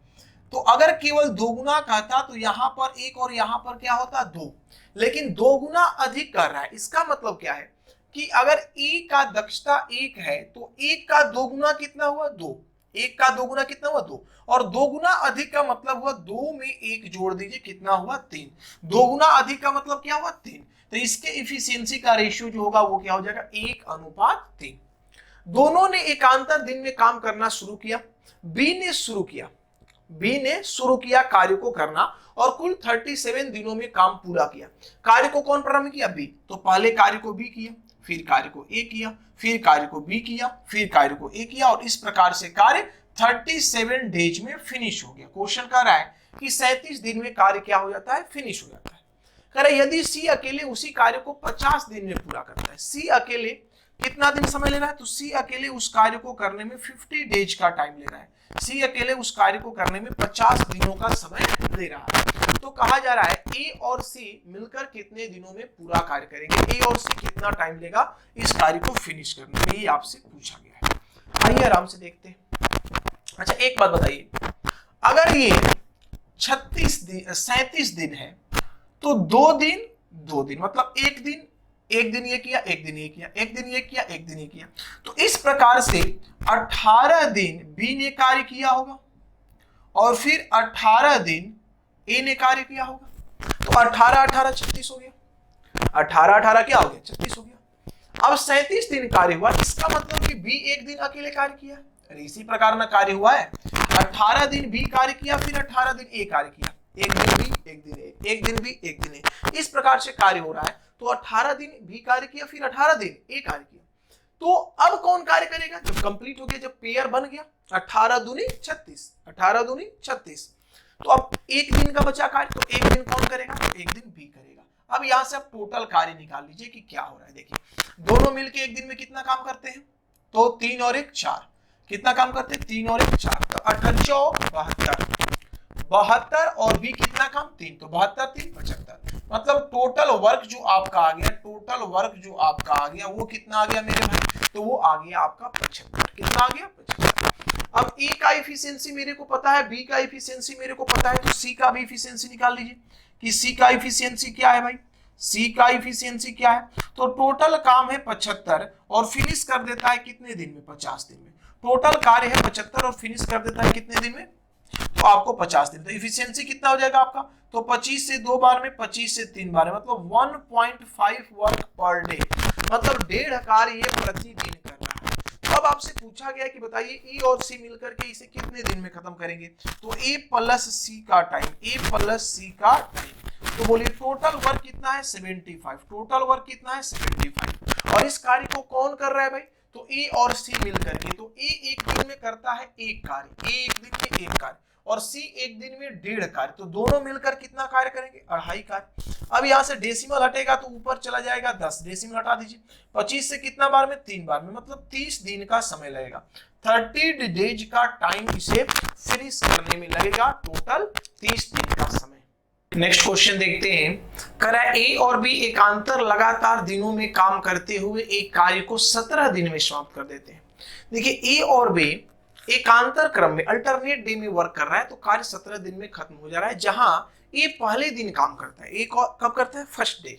तो अगर केवल 2 गुना कहता तो यहां पर 1 और यहां पर क्या होता 2, लेकिन 2 गुना अधिक कर रहा है। इसका मतलब क्या है कि अगर ए का दक्षता 1 है तो 1 का 2 गुना कितना हुआ 2, 1 का 2 गुना कितना हुआ 2, और 2 गुना अधिक का मतलब हुआ 2 में 1 जोड़ दीजिए, कितना हुआ 3। 2 गुना अधिक का मतलब क्या हुआ 3। तो इसके इफिशियंसी का रेशियो जो होगा वो क्या हो जाएगा 1:3। दोनों ने एकांतर दिन में काम करना शुरू किया। बी ने शुरू किया कार्य को करना और कुल 37 दिनों में काम पूरा किया। कार्य को कौन प्रारंभ किया? बी। तो पहले कार्य को बी किया, फिर कार्य को ए किया, फिर कार्य को बी किया, फिर कार्य को ए किया, और इस प्रकार से कार्य 37 डेज में फिनिश हो गया। क्वेश्चन कह रहा है कि 37 दिन में कार्य क्या हो जाता है? फिनिश हो जाता है। कह रहा है यदि सी अकेले उसी कार्य को 50 दिन में पूरा करता है। सी अकेले कितना दिन समय ले रहा है? तो सी अकेले उस कार्य को करने में 50 डेज का टाइम ले रहा है। सी अकेले उस कार्य को करने में 50 दिनों का समय ले रहा है। तो कहा जा रहा है ए और सी मिलकर कितने दिनों में पूरा कार्य करेंगे? ए और सी कितना टाइम लेगा इस कार्य को फिनिश करने में, ये आपसे पूछा गया है। आइए आराम से देखते हैं। अच्छा एक बात बताइए, अगर ये 37 दिन है तो 2 दिन मतलब एक दिन ये किया, एक दिन ये किया, एक दिन ये किया, एक दिन ये किया, तो इस प्रकार से 18 दिन बी ने कार्य किया होगा और फिर 18 दिन ए ने कार्य किया होगा। तो 18 18 36 हो गया, 18 18 क्या हो गया 36 हो गया। अब 37 दिन कार्य हुआ, इसका मतलब कि बी एक दिन अकेले कार्य किया। अरे इसी प्रकार में कार्य हुआ है, 18 दिन बी कार्य किया, फिर 18 दिन ए कार्य किया, एक दिन बी एक दिन ए, एक दिन बी एक दिन ए, इस प्रकार से कार्य हो रहा है। तो 18 दिन बी कार्य किया, फिर 18 दिन ए कार्य किया। तो अब कौन कार्य करेगा? जब कंप्लीट हो गया, जब पेयर बन गया, 18 दूनी 36, 18 दूनी 36, तो अब एक दिन का बचा कार्य, तो एक दिन कौन करेगा, तो एक दिन बी करेगा। अब यहां से आप टोटल कार्य निकाल लीजिए कि क्या हो रहा है। देखिए दोनों मिलके एक दिन में कितना काम करते हैं, तो 3 और 1 4, कितना काम करते हैं, 3 और 1 4, तो 78 72 और बी कितना काम 3, तो 72 3 75। मतलब टोटल वर्क जो आपका आ गया, टोटल वर्क जो आपका आ गया वो कितना आ गया मेरे भाई, तो वो आ गया आपका 75। कितना आ गया 75। अब ए का एफिशिएंसी मेरे को पता है, बी का एफिशिएंसी मेरे को पता है, तो सी का भी एफिशिएंसी निकाल लीजिए कि सी का एफिशिएंसी क्या है भाई, सी का एफिशिएंसी क्या है, तो टोटल काम है 75 और फिनिश कर देता है कितने दिन में, 50 दिन में। टोटल कार्य है 75 और फिनिश कर देता है कितने दिन में, तो आपको 50 दिन। तो एफिशिएंसी कितना हो जाएगा आपका, तो 25 से 2 बार में, 25 से 3 बार में, मतलब 1.5 वर्क पर डे, मतलब 1.5 कार्य ये प्रतिदिन कर रहा है। तो अब आपसे पूछा गया कि बताइए ई और सी मिलकर के इसे कितने दिन में खत्म करेंगे, तो ए प्लस सी का टाइम, ए प्लस सी का टाइम, तो बोलिए टोटल वर्क कितना है 75, टोटल वर्क कितना है 75। और इस कार्य को कौन कर रहा है भाई, तो ए और सी मिलकर के, तो ए एक दिन में करता है एक कार्य, ए एक दिन में एक कार्य और सी एक दिन में 1.5 कार्य, तो दोनों मिलकर कितना कार्य करेंगे, 2.5 कार्य। अब यहां से डेसिमल हटेगा तो ऊपर चला जाएगा 10, डेसिमल हटा दीजिए, 25 से कितना बार में, 3 बार में, मतलब 30 दिन का समय लगेगा, 30 डेज का टाइम इसे फिनिश करने में लगेगा, टोटल 30 दिन का समय। नेक्स्ट क्वेश्चन देखते हैं, करा ए और बी एकांतर लगातार दिनों में काम करते हुए एक कार्य को 17 दिन में समाप्त कर देते हैं। देखिए ए और बी एकांतर क्रम में अल्टरनेट डे में वर्क कर रहा है, तो कार्य 17 दिन में खत्म हो जा रहा है, जहां ए पहले दिन काम करता है, ए कब करता है, फर्स्ट डे।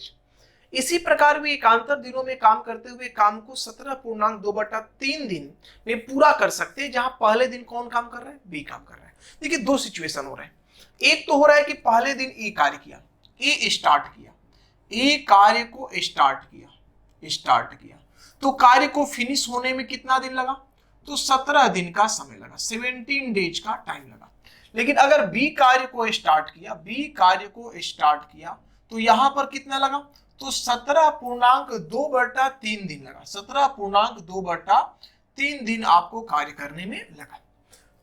इसी प्रकार भी एकांतर दिनों में काम करते हुए काम को 17.2/3 दिन में पूरा कर सकते हैं, जहां पहले दिन कौन काम कर रहा है, बी काम कर रहा है। देखिए दो सिचुएशन हो रहा है, एक तो हो रहा है कि पहले दिन ए कार्य किया, ए स्टार्ट किया, ए कार्य को स्टार्ट किया, तो कार्य को फिनिश होने में कितना दिन लगा, तो 17 दिन का समय लगा, 17 डेज का टाइम लगा। लेकिन अगर बी कार्य को स्टार्ट किया, तो यहां पर कितना लगा, तो 17.2/3 दिन लगा, 17.2/3 दिन आपको कार्य करने में लगा।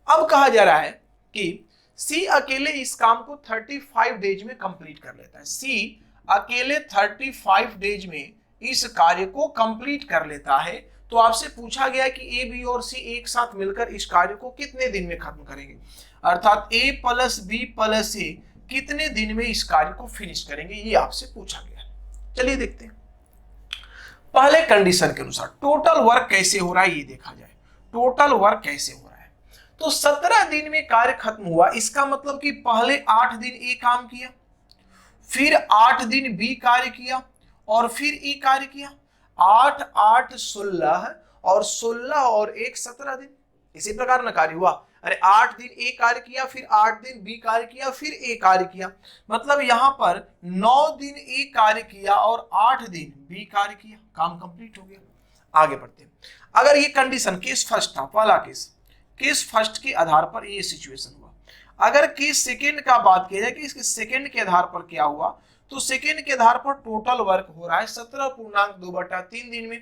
अब कहा जा रहा है कि सी अकेले इस काम को 35 डेज में कंप्लीट कर लेता है, सी अकेले 35 डेज में इस कार्य को कंप्लीट कर लेता है। तो आपसे पूछा गया कि ए बी और सी एक साथ मिलकर इस कार्य को कितने दिन में खत्म करेंगे, अर्थात ए प्लस बी प्लस सी कितने दिन में इस कार्य को फिनिश करेंगे, ये आपसे पूछा गया। चलिए देखते हैं, पहले कंडीशन के अनुसार टोटल वर्क कैसे हो रहा है ये देखा जाए। टोटल वर्क कैसे हो रहा है, तो 17 दिन में कार्य खत्म हुआ, इसका मतलब कि पहले 8 दिन ए काम किया, फिर 8 दिन बी कार्य किया और फिर ई कार्य किया, 8 8 16 और 16 और 1 17 दिन। इसी प्रकार न कार्य हुआ, अरे 8 दिन ए कार्य किया, फिर 8 दिन बी कार्य किया, फिर ए कार्य किया, मतलब यहां पर 9 दिन ए कार्य किया और 8 दिन बी कार्य किया, काम कंप्लीट हो गया। आगे बढ़ते हैं, अगर ये कंडीशन केस फर्स्ट था, पहला केस फर्स्ट के आधार पर ये सिचुएशन हुआ। अगर केस सेकेंड का बात किया जाए कि इसके सेकेंड के आधार पर क्या हुआ, तो सेकेंड के आधार पर टोटल वर्क हो रहा है 17.2/3 दिन में।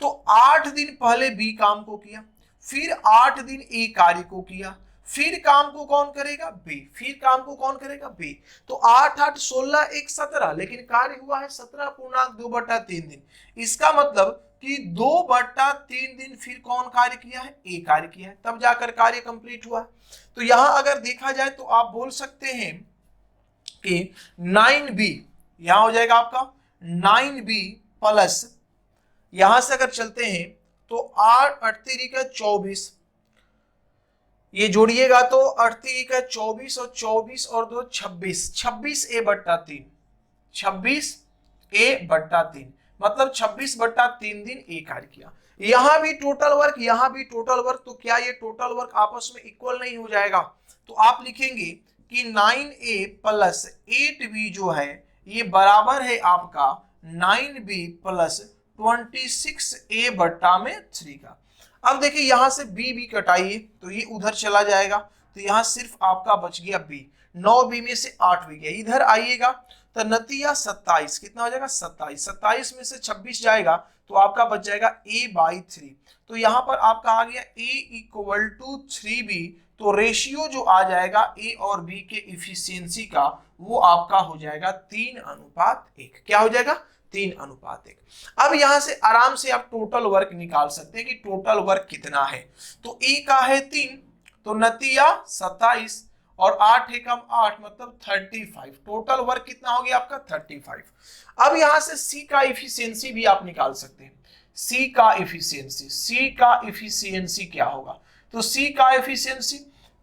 तो 8 दिन पहले बी काम को किया, फिर 8 दिन ए कार्य को किया, फिर काम को कौन करेगा, बी, फिर काम को कौन करेगा, बी। तो 8 8 16 1 17, लेकिन कार्य हुआ है 17.2/3 दिन। इसका मतलब कि 2/3 दिन फिर कौन कार्य किया है, ए कार्य किया है, तब जाकर कार्य कंप्लीट हुआ है। तो यहां अगर देखा जाए तो आप बोल सकते हैं कि 9b यहां हो जाएगा आपका 9b प्लस, यहां से अगर चलते हैं तो 8 8 का 24, ये जोड़िएगा तो 8 का 24 और 24 और 2 26, 26a/3, 26a/3, मतलब 26/3 दिन ए कार्य किया। यहां भी टोटल वर्क, यहां भी टोटल वर्क, तो क्या ये टोटल वर्क आपस में इक्वल नहीं हो जाएगा, तो आप लिखेंगे कि 9a प्लस 8b जो है ये बराबर है आपका 9b प्लस 26a/3 का। अब देखिए यहां से b कटाइए तो ये उधर चला जाएगा, तो यहां सिर्फ आपका बच गया b, 9b में से 8b गया, इधर आइएगा तो नतीजा 27, कितना हो जाएगा 27, 27 में से 26 जाएगा तो आपका बच जाएगा a/3। तो यहाँ पर आपका आ गया a = 3b। तो रेशियो जो आ जाएगा a और b के इफिशियंसी का वो आपका हो जाएगा 3:1। क्या हो जाएगा? 3:1। अब यहां से आराम से आप टोटल वर्क निकाल सकते हैं कि टोटल वर्क कितना है। तो a का है 3, तो नतिया 27 और 8 एकम 8 मतलब 35। टोटल वर्क कितना हो गया आपका? 35। अब यहां से c का इफिशियंसी भी आप निकाल सकते हैं। c का इफिशियंसी क्या होगा? तो c का इफिशियंसी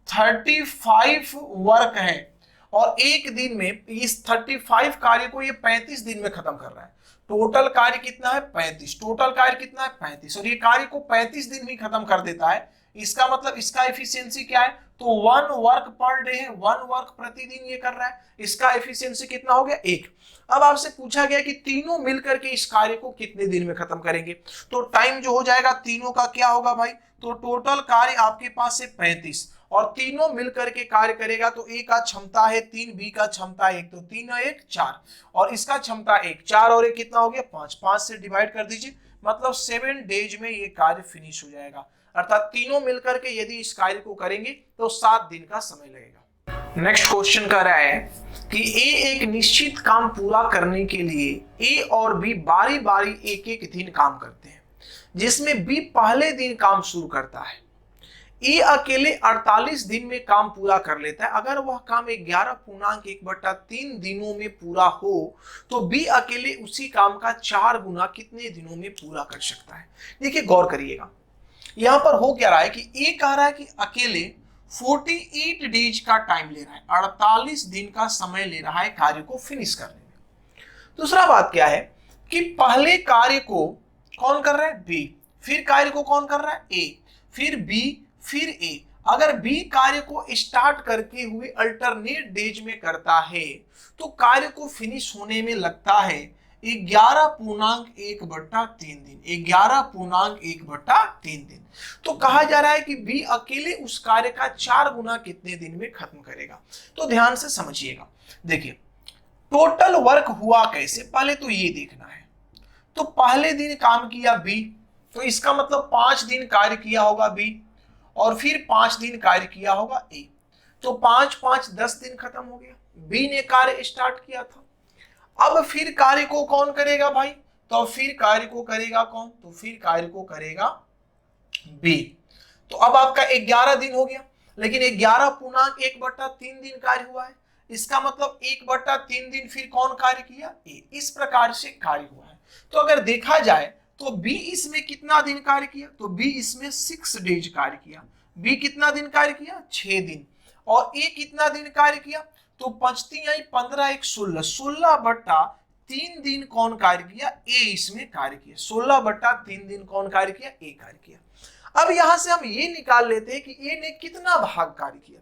35 वर्क है और एक दिन में इस 35 कार्य को ये 35 दिन में खत्म कर रहा है। टोटल कार्य कितना है? 35। टोटल कार्य कितना है? 35। और ये कार्य को 35 दिन में खत्म कर देता है। इसका मतलब इसका एफिशिएंसी क्या है? तो 1 वर्क पर डे है, 1 वर्क प्रतिदिन ये कर रहा है। इसका एफिशिएंसी कितना हो गया? 1। अब आपसे पूछा गया कि तीनों मिलकर के इस कार्य को कितने दिन में खत्म करेंगे। तो टाइम जो हो जाएगा तीनों का क्या होगा भाई? तो टोटल कार्य आपके पास है 35 और तीनों मिलकर के कार्य करेगा। तो ए का क्षमता है 3, बी का क्षमता 1, तो 3 और 1 4 और इसका क्षमता 1, 4 और 1 कितना हो गया? 5। 5 से डिवाइड कर दीजिए, मतलब 7 डेज में ये कार्य फिनिश हो जाएगा। अर्थात तीनों मिलकर के यदि इस कार्य को करेंगे तो 7 दिन का समय लगेगा। नेक्स्ट क्वेश्चन कह रहा है कि ए एक निश्चित काम पूरा करने के लिए ए और बी बारी बारी एक एक दिन काम करते हैं, जिसमें बी पहले दिन काम शुरू करता है। ए अकेले 48 दिन में काम पूरा कर लेता है। अगर वह काम 11.1/3 दिनों में पूरा हो तो बी अकेले उसी काम का 4 गुना कितने दिनों में पूरा कर सकता है। देखिए गौर करिएगा, यहां पर हो क्या रहा है कि ए कह रहा है कि अकेले 48 डेज का टाइम ले रहा है, 48 दिन का समय ले रहा है कार्य को फिनिश करने में। दूसरा बात क्या है कि पहले कार्य को कौन कर रहा है? बी। फिर कार्य को कौन कर रहा है? ए। फिर बी, फिर ए। अगर बी कार्य को स्टार्ट करके हुए अल्टरनेट डेज में करता है तो कार्य को फिनिश होने में लगता है 11.1/3 दिन। 11.1/3 दिन। तो कहा जा रहा है कि बी अकेले उस कार्य का 4 गुना कितने दिन में खत्म करेगा। तो ध्यान से समझिएगा, देखिए टोटल वर्क हुआ कैसे, पहले तो ये देखना है। तो पहले दिन काम किया बी, तो इसका मतलब 5 दिन कार्य किया होगा बी और फिर 5 दिन कार्य किया होगा ए। तो 5 5 10 दिन खत्म हो गया। बी ने कार्य स्टार्ट किया था। अब फिर कार्य को कौन करेगा भाई? तो फिर कार्य को करेगा कौन? तो फिर कार्य को करेगा बी। तो अब आपका 11 दिन हो गया, लेकिन 11.1/3 दिन कार्य हुआ है। इसका मतलब 1/3 दिन फिर कौन कार्य किया? ए। इस प्रकार से कार्य हुआ है। तो अगर देखा जाए तो बी इसमें कितना दिन कार्य किया? तो बी इसमें 6 डेज कार्य किया। बी कितना दिन कार्य किया? 6 दिन। और ए कितना दिन कार्य किया? तो 5 3 आई 15 1 16, 16/3 दिन कौन कार्य किया? ए इसमें कार्य किया। 16/3 दिन कौन कार्य किया? ए कार्य किया। अब यहां से हम ये निकाल लेते हैं कि ए ने कितना भाग कार्य किया,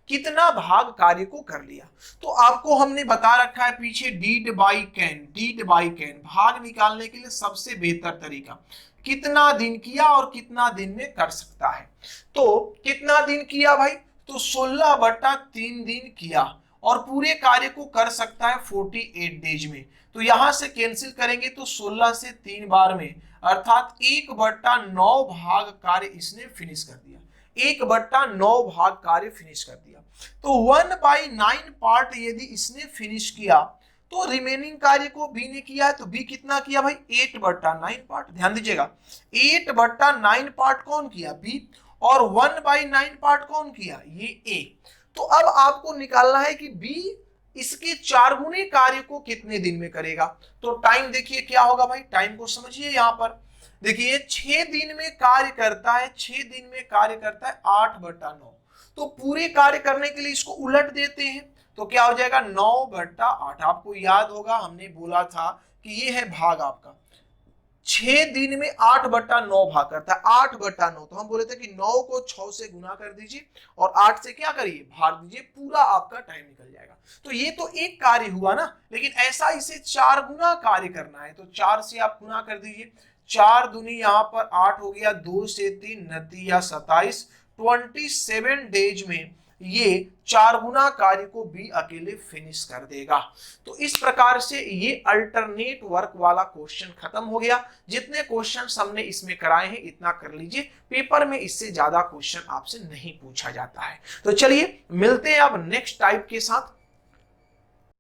कितना भाग कार्य को कर लिया। तो आपको हमने बता रखा है पीछे डीड बाई कैन भाग निकालने के लिए सबसे बेहतर तरीका कितना दिन किया और कितना दिन में कर सकता है। तो कितना दिन किया भाई? तो 16/3 दिन किया और पूरे कार्य को कर सकता है 48 डेज में। तो यहां से कैंसिल करेंगे तो 16 से 3 बार में, अर्थात 1/9 भाग कार्य इसने फिनिश कर दिया। 1/9 भाग कार्य फिनिश कर दिया। तो 1/9 पार्ट यदि इसने फिनिश किया तो रिमेनिंग कार्य को बी ने किया है। तो बी कितना किया भाई? 8/9 पार्ट। ध्यान दीजिएगा, 8/9 पार्ट कौन किया? बी। और 1/9 पार्ट कौन किया? ये ए। तो अब आपको निकालना है कि बी इसके 4 गुने कार्य को कितने दिन में करेगा। तो टाइम देखिए क्या होगा भाई, टाइम को समझिए। यहां पर देखिए 6 दिन में कार्य करता है, 6 दिन में कार्य करता है 8/9। तो पूरे कार्य करने के लिए इसको उलट देते हैं तो क्या हो जाएगा? 9/8। आपको याद होगा हमने बोला था कि ये है भाग आपका, 6 दिन में 8/9 भाग करता है। 8/9 तो हम बोले थे कि 9 को 6 से गुना कर दीजिए और 8 से क्या करिए? भाग दीजिए, पूरा आपका टाइम निकल जाएगा। तो ये तो एक कार्य हुआ ना, लेकिन ऐसा इसे 4 गुना कार्य करना है। तो 4 से आप गुना कर दीजिए, 4 दूनी यहाँ पर 8 हो गया, 2 से 3 नतीजा 27। 27 डेज में ये 4 गुना कार्य को बी अकेले फिनिश कर देगा। तो इस प्रकार से ये अल्टरनेट वर्क वाला क्वेश्चन खत्म हो गया। जितने क्वेश्चन हमने इसमें कराए हैं इतना कर लीजिए, पेपर में इससे ज्यादा क्वेश्चन आपसे नहीं पूछा जाता है। तो चलिए मिलते हैं अब नेक्स्ट टाइप के साथ।